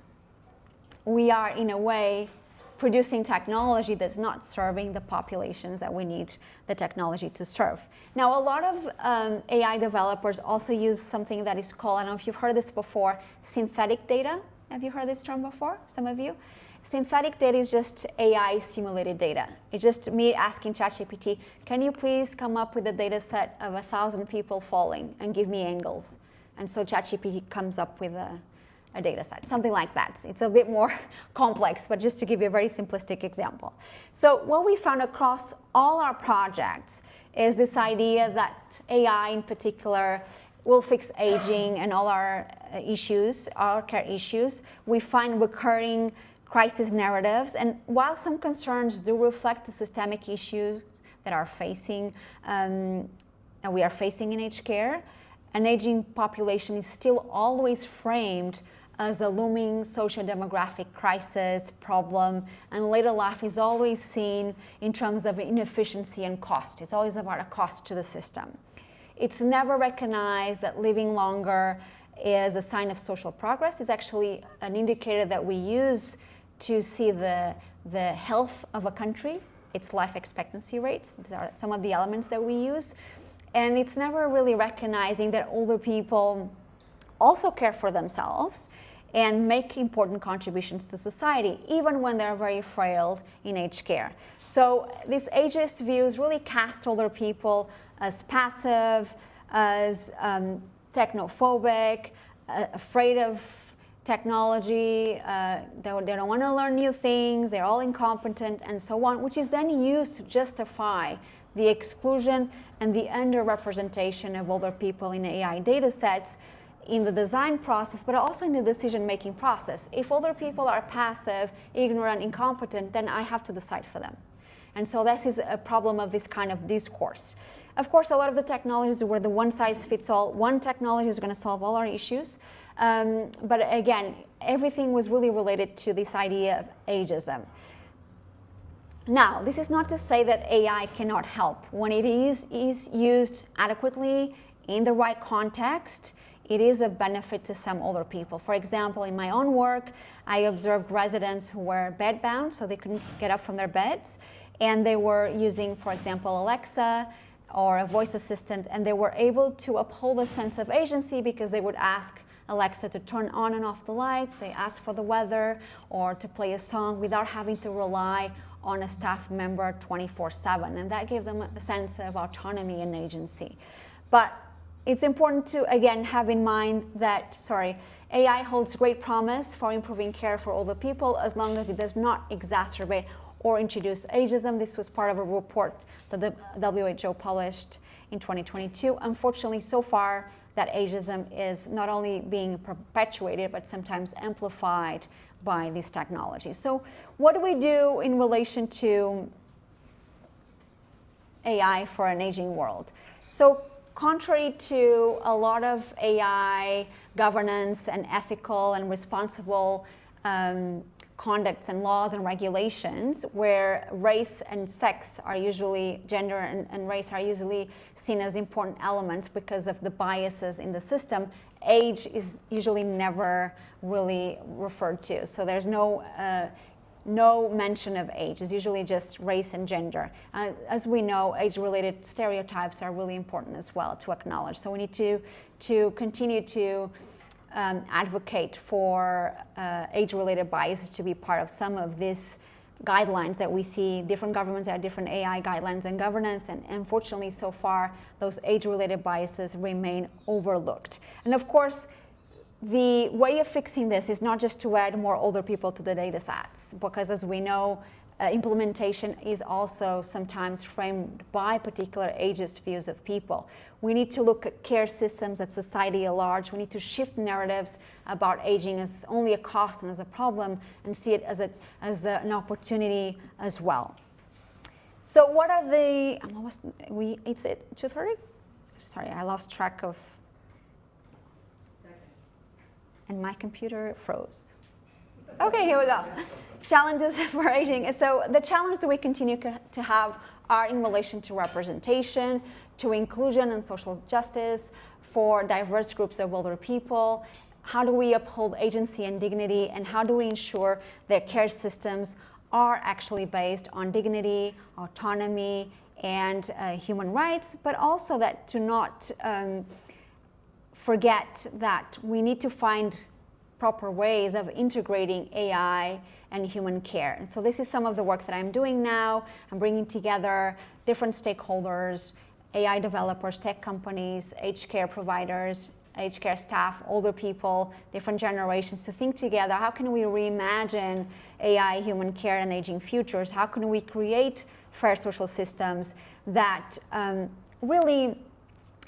[SPEAKER 2] we are, in a way, producing technology that's not serving the populations that we need the technology to serve. Now, a lot of AI developers also use something that is called, I don't know if you've heard this before, synthetic data. Have you heard this term before, some of you? Synthetic data is just AI simulated data. It's just me asking ChatGPT, can you please come up with a data set of 1,000 people falling and give me angles? And so ChatGPT comes up with a data set, something like that. It's a bit more complex, but just to give you a very simplistic example. So what we found across all our projects is this idea that AI in particular will fix aging and all our issues, our care issues. We find recurring crisis narratives, and while some concerns do reflect the systemic issues that are facing, and we are facing in aged care, an aging population is still always framed as a looming socio-demographic crisis problem, and later life is always seen in terms of inefficiency and cost. It's always about a cost to the system. It's never recognized that living longer is a sign of social progress. It's actually an indicator that we use to see the health of a country, its life expectancy rates. These are some of the elements that we use. And it's never really recognizing that older people also care for themselves and make important contributions to society, even when they're very frail in aged care. So these ageist views really cast older people as passive, as technophobic, afraid of technology, they don't want to learn new things, they're all incompetent and so on, which is then used to justify the exclusion and the underrepresentation of older people in AI data sets in the design process, but also in the decision-making process. If older people are passive, ignorant, incompetent, then I have to decide for them. And so this is a problem of this kind of discourse. Of course, a lot of the technologies were the one-size-fits-all. One technology is going to solve all our issues. But again, everything was really related to this idea of ageism. Now, this is not to say that AI cannot help. When it is used adequately in the right context, it is a benefit to some older people. For example, in my own work, I observed residents who were bedbound, so they couldn't get up from their beds, and they were using, for example, Alexa or a voice assistant, and they were able to uphold a sense of agency because they would ask Alexa to turn on and off the lights, they asked for the weather, or to play a song without having to rely on a staff member 24/7, and that gave them a sense of autonomy and agency. But it's important to, again, have in mind that, AI holds great promise for improving care for older people as long as it does not exacerbate or introduce ageism. This was part of a report that the WHO published in 2022. Unfortunately, so far, that ageism is not only being perpetuated, but sometimes amplified by these technologies. So what do we do in relation to AI for an aging world? So contrary to a lot of AI governance and ethical and responsible conducts and laws and regulations, where race and sex are usually, gender and race are usually seen as important elements because of the biases in the system, age is usually never really referred to. So there's no mention of age. It's usually just race and gender. As we know, age-related stereotypes are really important as well to acknowledge. So we need to continue to advocate for age-related biases to be part of some of these guidelines that we see. Different governments have different AI guidelines and governance, and unfortunately so far those age-related biases remain overlooked. And of course, the way of fixing this is not just to add more older people to the data sets, because as we know, implementation is also sometimes framed by particular ageist views of people. We need to look at care systems, at society at large. We need to shift narratives about aging as only a cost and as a problem, and see it as an opportunity as well. So what are the, it's at 2:30? Sorry, I lost track of, and my computer froze. Okay, here we go. Challenges for aging. So the challenges that we continue to have are in relation to representation, to inclusion and social justice for diverse groups of older people. How do we uphold agency and dignity, and how do we ensure that care systems are actually based on dignity, autonomy, and human rights, but also that to not forget that we need to find proper ways of integrating AI and human care. And so this is some of the work that I'm doing now. I'm bringing together different stakeholders, AI developers, tech companies, aged care providers, aged care staff, older people, different generations to think together. How can we reimagine AI, human care, and aging futures? How can we create fair social systems that really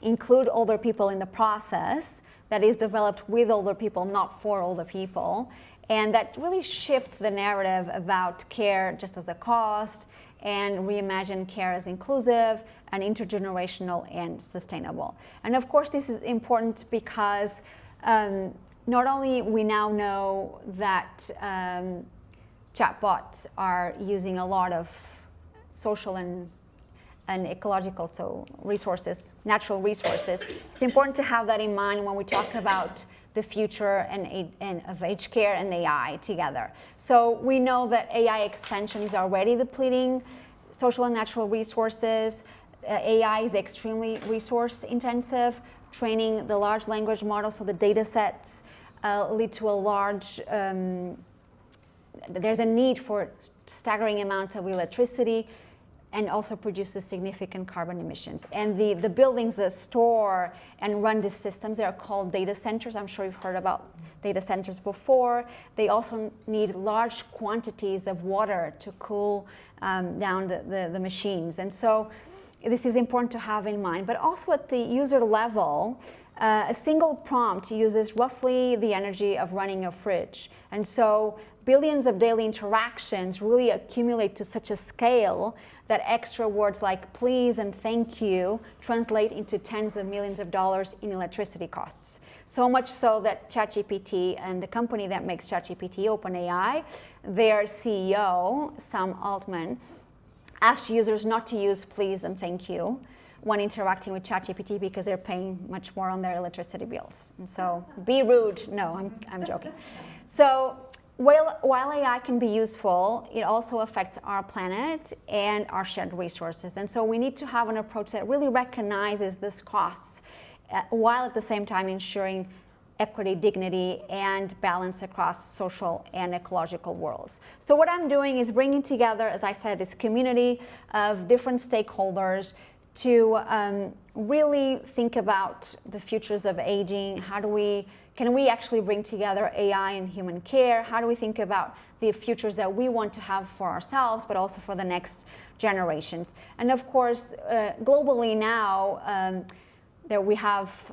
[SPEAKER 2] include older people in the process, that is developed with older people, not for older people, and that really shift the narrative about care just as a cost, and reimagine care as inclusive and intergenerational and sustainable. And of course, this is important because not only we now know that chatbots are using a lot of social and ecological, so resources, natural resources. It's important to have that in mind when we talk about the future and of aged care and AI together. So we know that AI expansion is already depleting social and natural resources. AI is extremely resource intensive. Training the large language models, so the data sets lead to a large, there's a need for staggering amounts of electricity. and also produces significant carbon emissions. And the buildings that store and run these systems, they are called data centers. I'm sure you've heard about data centers before. They also need large quantities of water to cool down the machines. And so this is important to have in mind. But also at the user level, a single prompt uses roughly the energy of running a fridge. And so billions of daily interactions really accumulate to such a scale that extra words like please and thank you translate into tens of millions of dollars in electricity costs. So much so that ChatGPT and the company that makes ChatGPT, OpenAI, their CEO, Sam Altman, asked users not to use please and thank you when interacting with ChatGPT because they're paying much more on their electricity bills. And so be rude. No, I'm joking. So while AI can be useful, it also affects our planet and our shared resources. And so we need to have an approach that really recognizes these costs while at the same time ensuring equity, dignity, and balance across social and ecological worlds. So what I'm doing is bringing together, as I said, this community of different stakeholders to really think about the futures of aging. Can we actually bring together AI and human care? How do we think about the futures that we want to have for ourselves, but also for the next generations? And of course, globally now, that we have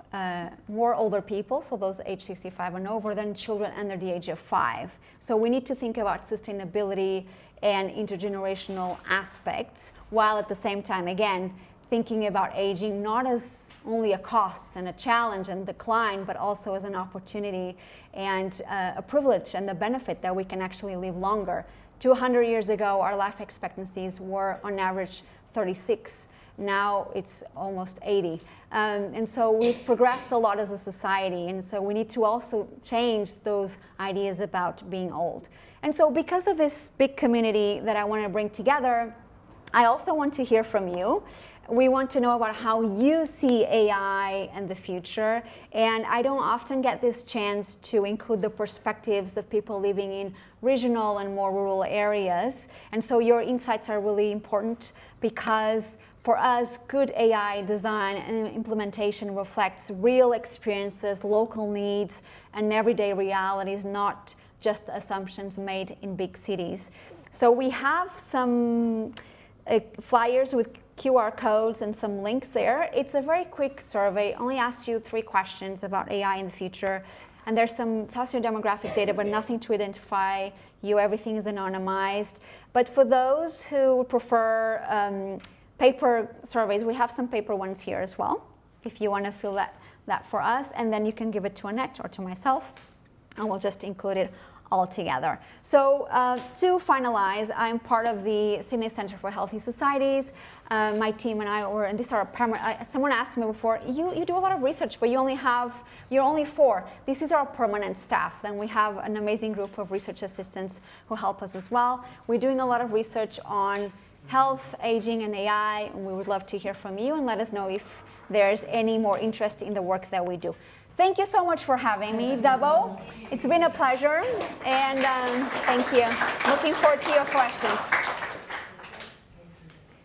[SPEAKER 2] more older people, so those age 65 and over, than children under the age of 5. So we need to think about sustainability and intergenerational aspects, while at the same time, again, thinking about aging not as only a cost and a challenge and decline, but also as an opportunity and a privilege and the benefit that we can actually live longer. 200 years ago, our life expectancies were on average 36. Now it's almost 80. And so we've progressed a lot as a society, and so we need to also change those ideas about being old. And so because of this big community that I want to bring together, I also want to hear from you. We want to know about how you see AI and the future, and I don't often get this chance to include the perspectives of people living in regional and more rural areas. And so your insights are really important because for us, good AI design and implementation reflects real experiences, local needs, and everyday realities, not just assumptions made in big cities. So we have some flyers with QR codes and some links there. It's a very quick survey, only asks you 3 questions about AI in the future. And there's some socio-demographic data, but nothing to identify you. Everything is anonymized. But for those who prefer paper surveys, we have some paper ones here as well, if you want to fill that for us. And then you can give it to Annette or to myself, and we'll just include it all together. So to finalize, I'm part of the Sydney Centre for Healthy Societies. My team and I and these are permanent. Someone asked me before, you do a lot of research, but you're only 4. This is our permanent staff. Then we have an amazing group of research assistants who help us as well. We're doing a lot of research on health, aging, and AI, and we would love to hear from you and let us know if there's any more interest in the work that we do. Thank you so much for having me, Dabo. It's been a pleasure, and thank you. Looking forward to your questions.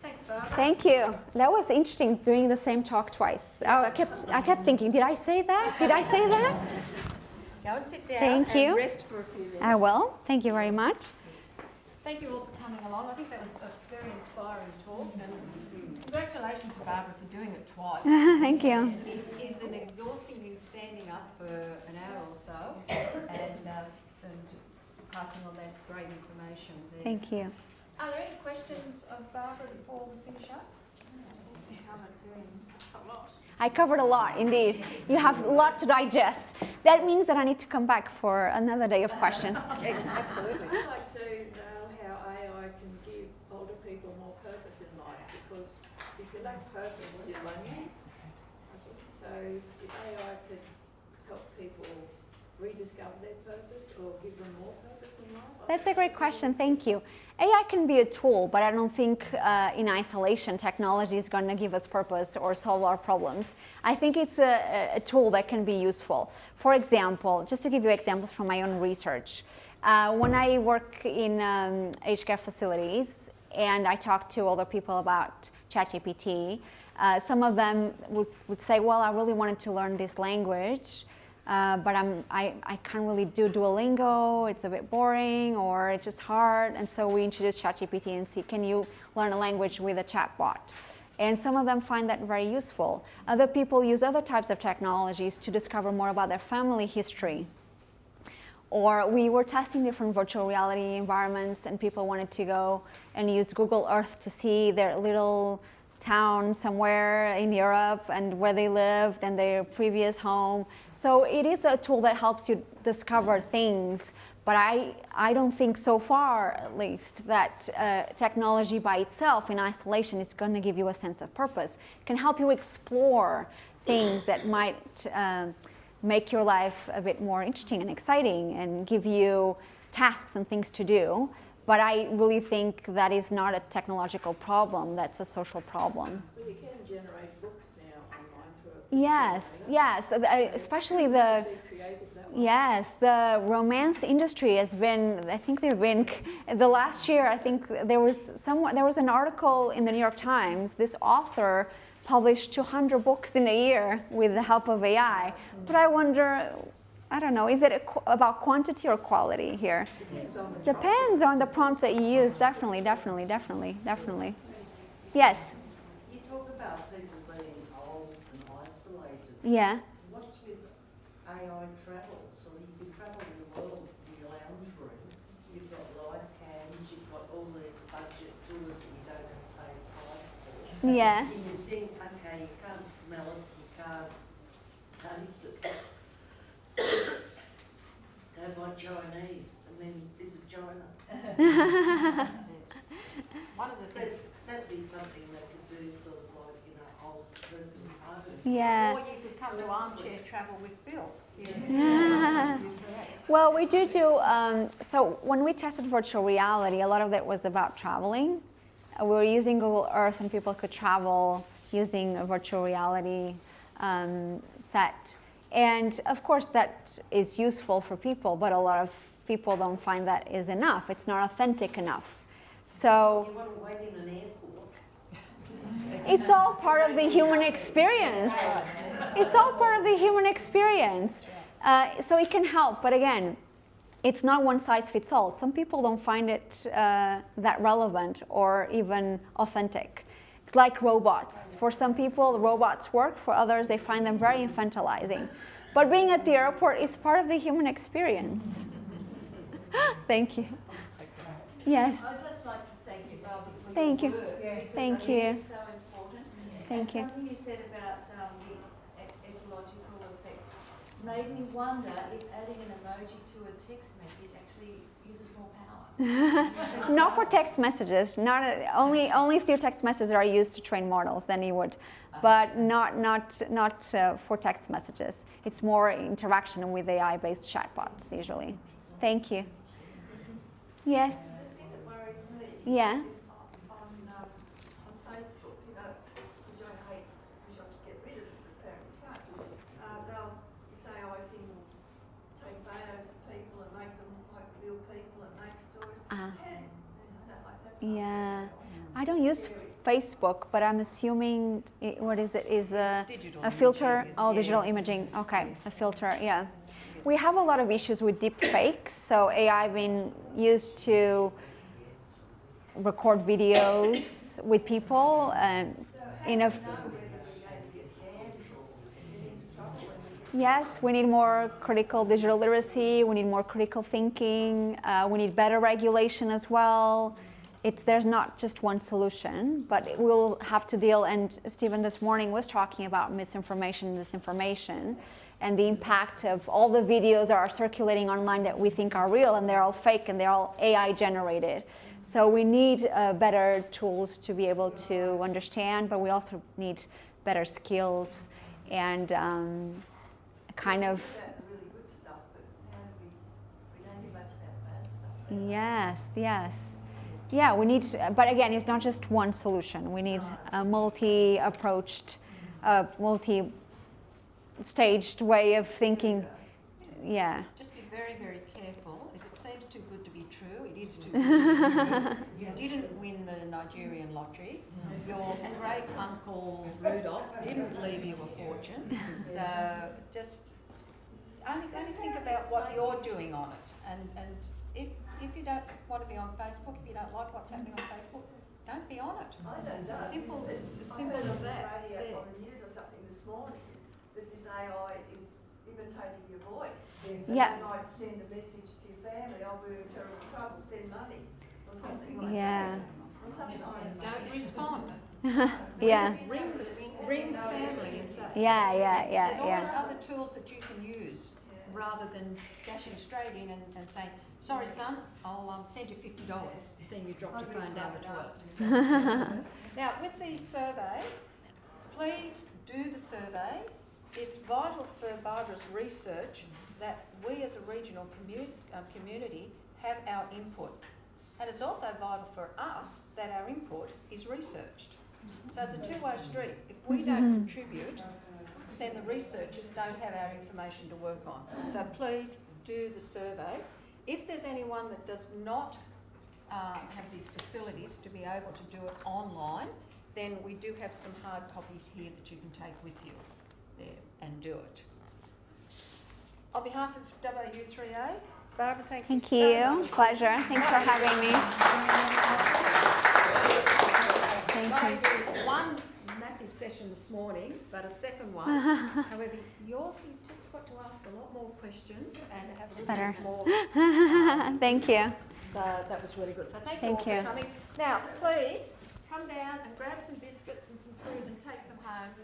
[SPEAKER 7] Thanks, Barbara.
[SPEAKER 2] Thank you. That was interesting, doing the same talk twice. I kept thinking, did I say that? Did I say that?
[SPEAKER 1] Go and sit down
[SPEAKER 2] Thank you.
[SPEAKER 1] and rest for a few minutes.
[SPEAKER 2] I will. Thank you very much.
[SPEAKER 1] Thank you all for coming along. I think that was a very inspiring talk, and congratulations to Barbara for doing it twice.
[SPEAKER 2] Thank you.
[SPEAKER 1] It is an exhausting thing standing up for an hour or so and passing on that great information there.
[SPEAKER 2] Thank you.
[SPEAKER 1] Are there any questions of Barbara before we finish up?
[SPEAKER 2] I covered a lot, indeed. You have a lot to digest. That means that I need to come back for another day of questions.
[SPEAKER 1] Absolutely.
[SPEAKER 8] I'd like to know how AI can give older people more purpose in life, because if you lack purpose, you're lonely. So if AI could help people rediscover their purpose or give them more purpose in life.
[SPEAKER 2] That's a great question. Thank you. AI can be a tool, but I don't think in isolation technology is going to give us purpose or solve our problems. I think it's a tool that can be useful. For example, just to give you examples from my own research, when I work in aged care facilities and I talked to other people about ChatGPT. Some of them would say, well, I really wanted to learn this language, but I can't really do Duolingo, it's a bit boring, or it's just hard. And so we introduced ChatGPT and see, can you learn a language with a chatbot? And some of them find that very useful. Other people use other types of technologies to discover more about their family history. Or we were testing different virtual reality environments, and people wanted to go and use Google Earth to see their little town somewhere in Europe and where they lived and their previous home. So it is a tool that helps you discover things, but I don't think so far, at least, that technology by itself in isolation is going to give you a sense of purpose. It can help you explore things that might make your life a bit more interesting and exciting and give you tasks and things to do. But I really think that is not a technological problem, that's a social problem.
[SPEAKER 8] Well, you can generate books now online through a
[SPEAKER 2] Yes, yes, especially the,
[SPEAKER 8] be creative that way.
[SPEAKER 2] yes, the romance industry has been, I think they've been, the last year, I think there was an article in the New York Times, this author published 200 books in a year with the help of AI. But I wonder, I don't know, is it about quantity or quality here? Depends on the prompts that you use, definitely. Yes,
[SPEAKER 9] You talk about people being old and isolated.
[SPEAKER 2] yeah.
[SPEAKER 9] What's with AI travel? So you can travel the world in your lounge room. You've got live cams, you've got all these budget tours that you don't have to pay a price for.
[SPEAKER 2] Yeah.
[SPEAKER 9] You would think, okay, you can't smell it, you can't taste it. Don't like Chinese and then visit China.
[SPEAKER 1] One of the things,
[SPEAKER 9] That'd be something they could do sort of like in an old person's home.
[SPEAKER 2] Yeah.
[SPEAKER 1] or you could come to Armchair Travel with Bill.
[SPEAKER 2] Well, we do, so when we tested virtual reality, a lot of it was about traveling. We were using Google Earth and people could travel using a virtual reality set. And of course that is useful for people, but a lot of people don't find that is enough. It's not authentic enough. So
[SPEAKER 9] You want to wait in an airport.
[SPEAKER 2] it's all part of the human experience. It's all part of the human experience. So it can help, but again, it's not one size fits all. Some people don't find it that relevant or even authentic. It's like robots. For some people, robots work. For others, they find them very infantilizing. But being at the airport is part of the human experience. Thank you. Yes.
[SPEAKER 4] I'd just like to thank you, Barbie, for
[SPEAKER 2] Thank
[SPEAKER 4] your
[SPEAKER 2] you.
[SPEAKER 4] work.
[SPEAKER 3] Yes.
[SPEAKER 4] because
[SPEAKER 2] Thank
[SPEAKER 4] I think
[SPEAKER 2] you.
[SPEAKER 4] It's so important.
[SPEAKER 2] Thank you.
[SPEAKER 4] And something you said about the ecological effects made me wonder if adding an emoji to a text message actually uses more power.
[SPEAKER 2] Not for text messages. Only if your text messages are used to train models, then you would. But not for text messages. It's more interaction with AI-based chatbots usually. Thank you. Yes.
[SPEAKER 7] The thing that worries me
[SPEAKER 2] Yeah.
[SPEAKER 7] is on Facebook, you know, which I hate, wish I could get rid of it, but apparently can't. They'll, this AI thing will take photos of people and make them look like real people and make stories.
[SPEAKER 2] Uh-huh.
[SPEAKER 7] And I don't like that.
[SPEAKER 2] Yeah. I don't use Facebook, but I'm assuming, what is it? Is a filter? Oh, digital imaging. Okay, a filter, yeah. We have a lot of issues with deep fakes. So AI being used to record videos with people in a... Yes, we need more critical digital literacy. We need more critical thinking. We need better regulation as well. There's not just one solution, but we'll have to deal, and Stephen this morning was talking about misinformation and disinformation and the impact of all the videos that are circulating online that we think are real, and they're all fake and they're all AI generated. So we need better tools to be able to understand, but we also need better skills and kind of...
[SPEAKER 7] Really good stuff, but how do we don't hear much about bad stuff.
[SPEAKER 2] Yes. Yeah, we need, but again, it's not just one solution. We need a multi-approached, multi-staged way of thinking. Yeah.
[SPEAKER 1] Just be very, very careful. If it seems too good to be true, it is too good to be true. You didn't win the Nigerian lottery. Your great uncle Rudolph didn't leave you a fortune. So just only think about what you're doing on it. And if you don't want to be on Facebook, if you don't like what's happening on Facebook, don't be on it.
[SPEAKER 7] I don't know.
[SPEAKER 1] Simple
[SPEAKER 7] I heard
[SPEAKER 1] as
[SPEAKER 7] on
[SPEAKER 1] that.
[SPEAKER 7] the radio,
[SPEAKER 1] Yeah.
[SPEAKER 7] on the news or something this morning, that this AI is imitating your voice.
[SPEAKER 3] Yes.
[SPEAKER 7] So
[SPEAKER 2] Yeah.
[SPEAKER 7] they might send a message to your family, oh, we're in terrible trouble, send money, or something like
[SPEAKER 2] Yeah.
[SPEAKER 7] that. Or sometimes.
[SPEAKER 1] Don't respond.
[SPEAKER 2] Yeah.
[SPEAKER 1] Ring family and say.
[SPEAKER 2] Yeah,
[SPEAKER 1] There's always
[SPEAKER 2] yeah.
[SPEAKER 1] other tools that you can use rather than dashing straight in and saying, sorry son, I'll send you $50, seeing you dropped your phone down the toilet. Now with the survey, please do the survey. It's vital for Barbara's research that we as a regional community have our input. And it's also vital for us that our input is researched. So it's a two-way street. If we don't contribute, then the researchers don't have our information to work on. So please do the survey. If there's anyone that does not have these facilities to be able to do it online, then we do have some hard copies here that you can take with you there and do it. On behalf of U3A, Barbara, thank you
[SPEAKER 2] Thank
[SPEAKER 1] so
[SPEAKER 2] you.
[SPEAKER 1] much.
[SPEAKER 2] Pleasure. Thanks for having me. Thank you.
[SPEAKER 1] Maybe one massive session this morning, but a second one. However, yours, you've just got to ask a lot more questions and have a little
[SPEAKER 2] better.
[SPEAKER 1] bit more.
[SPEAKER 2] Thank you.
[SPEAKER 1] So that was really good. So thank you
[SPEAKER 2] Thank
[SPEAKER 1] all
[SPEAKER 2] you.
[SPEAKER 1] for coming. Now, please come down and grab some biscuits and some food and take them home. We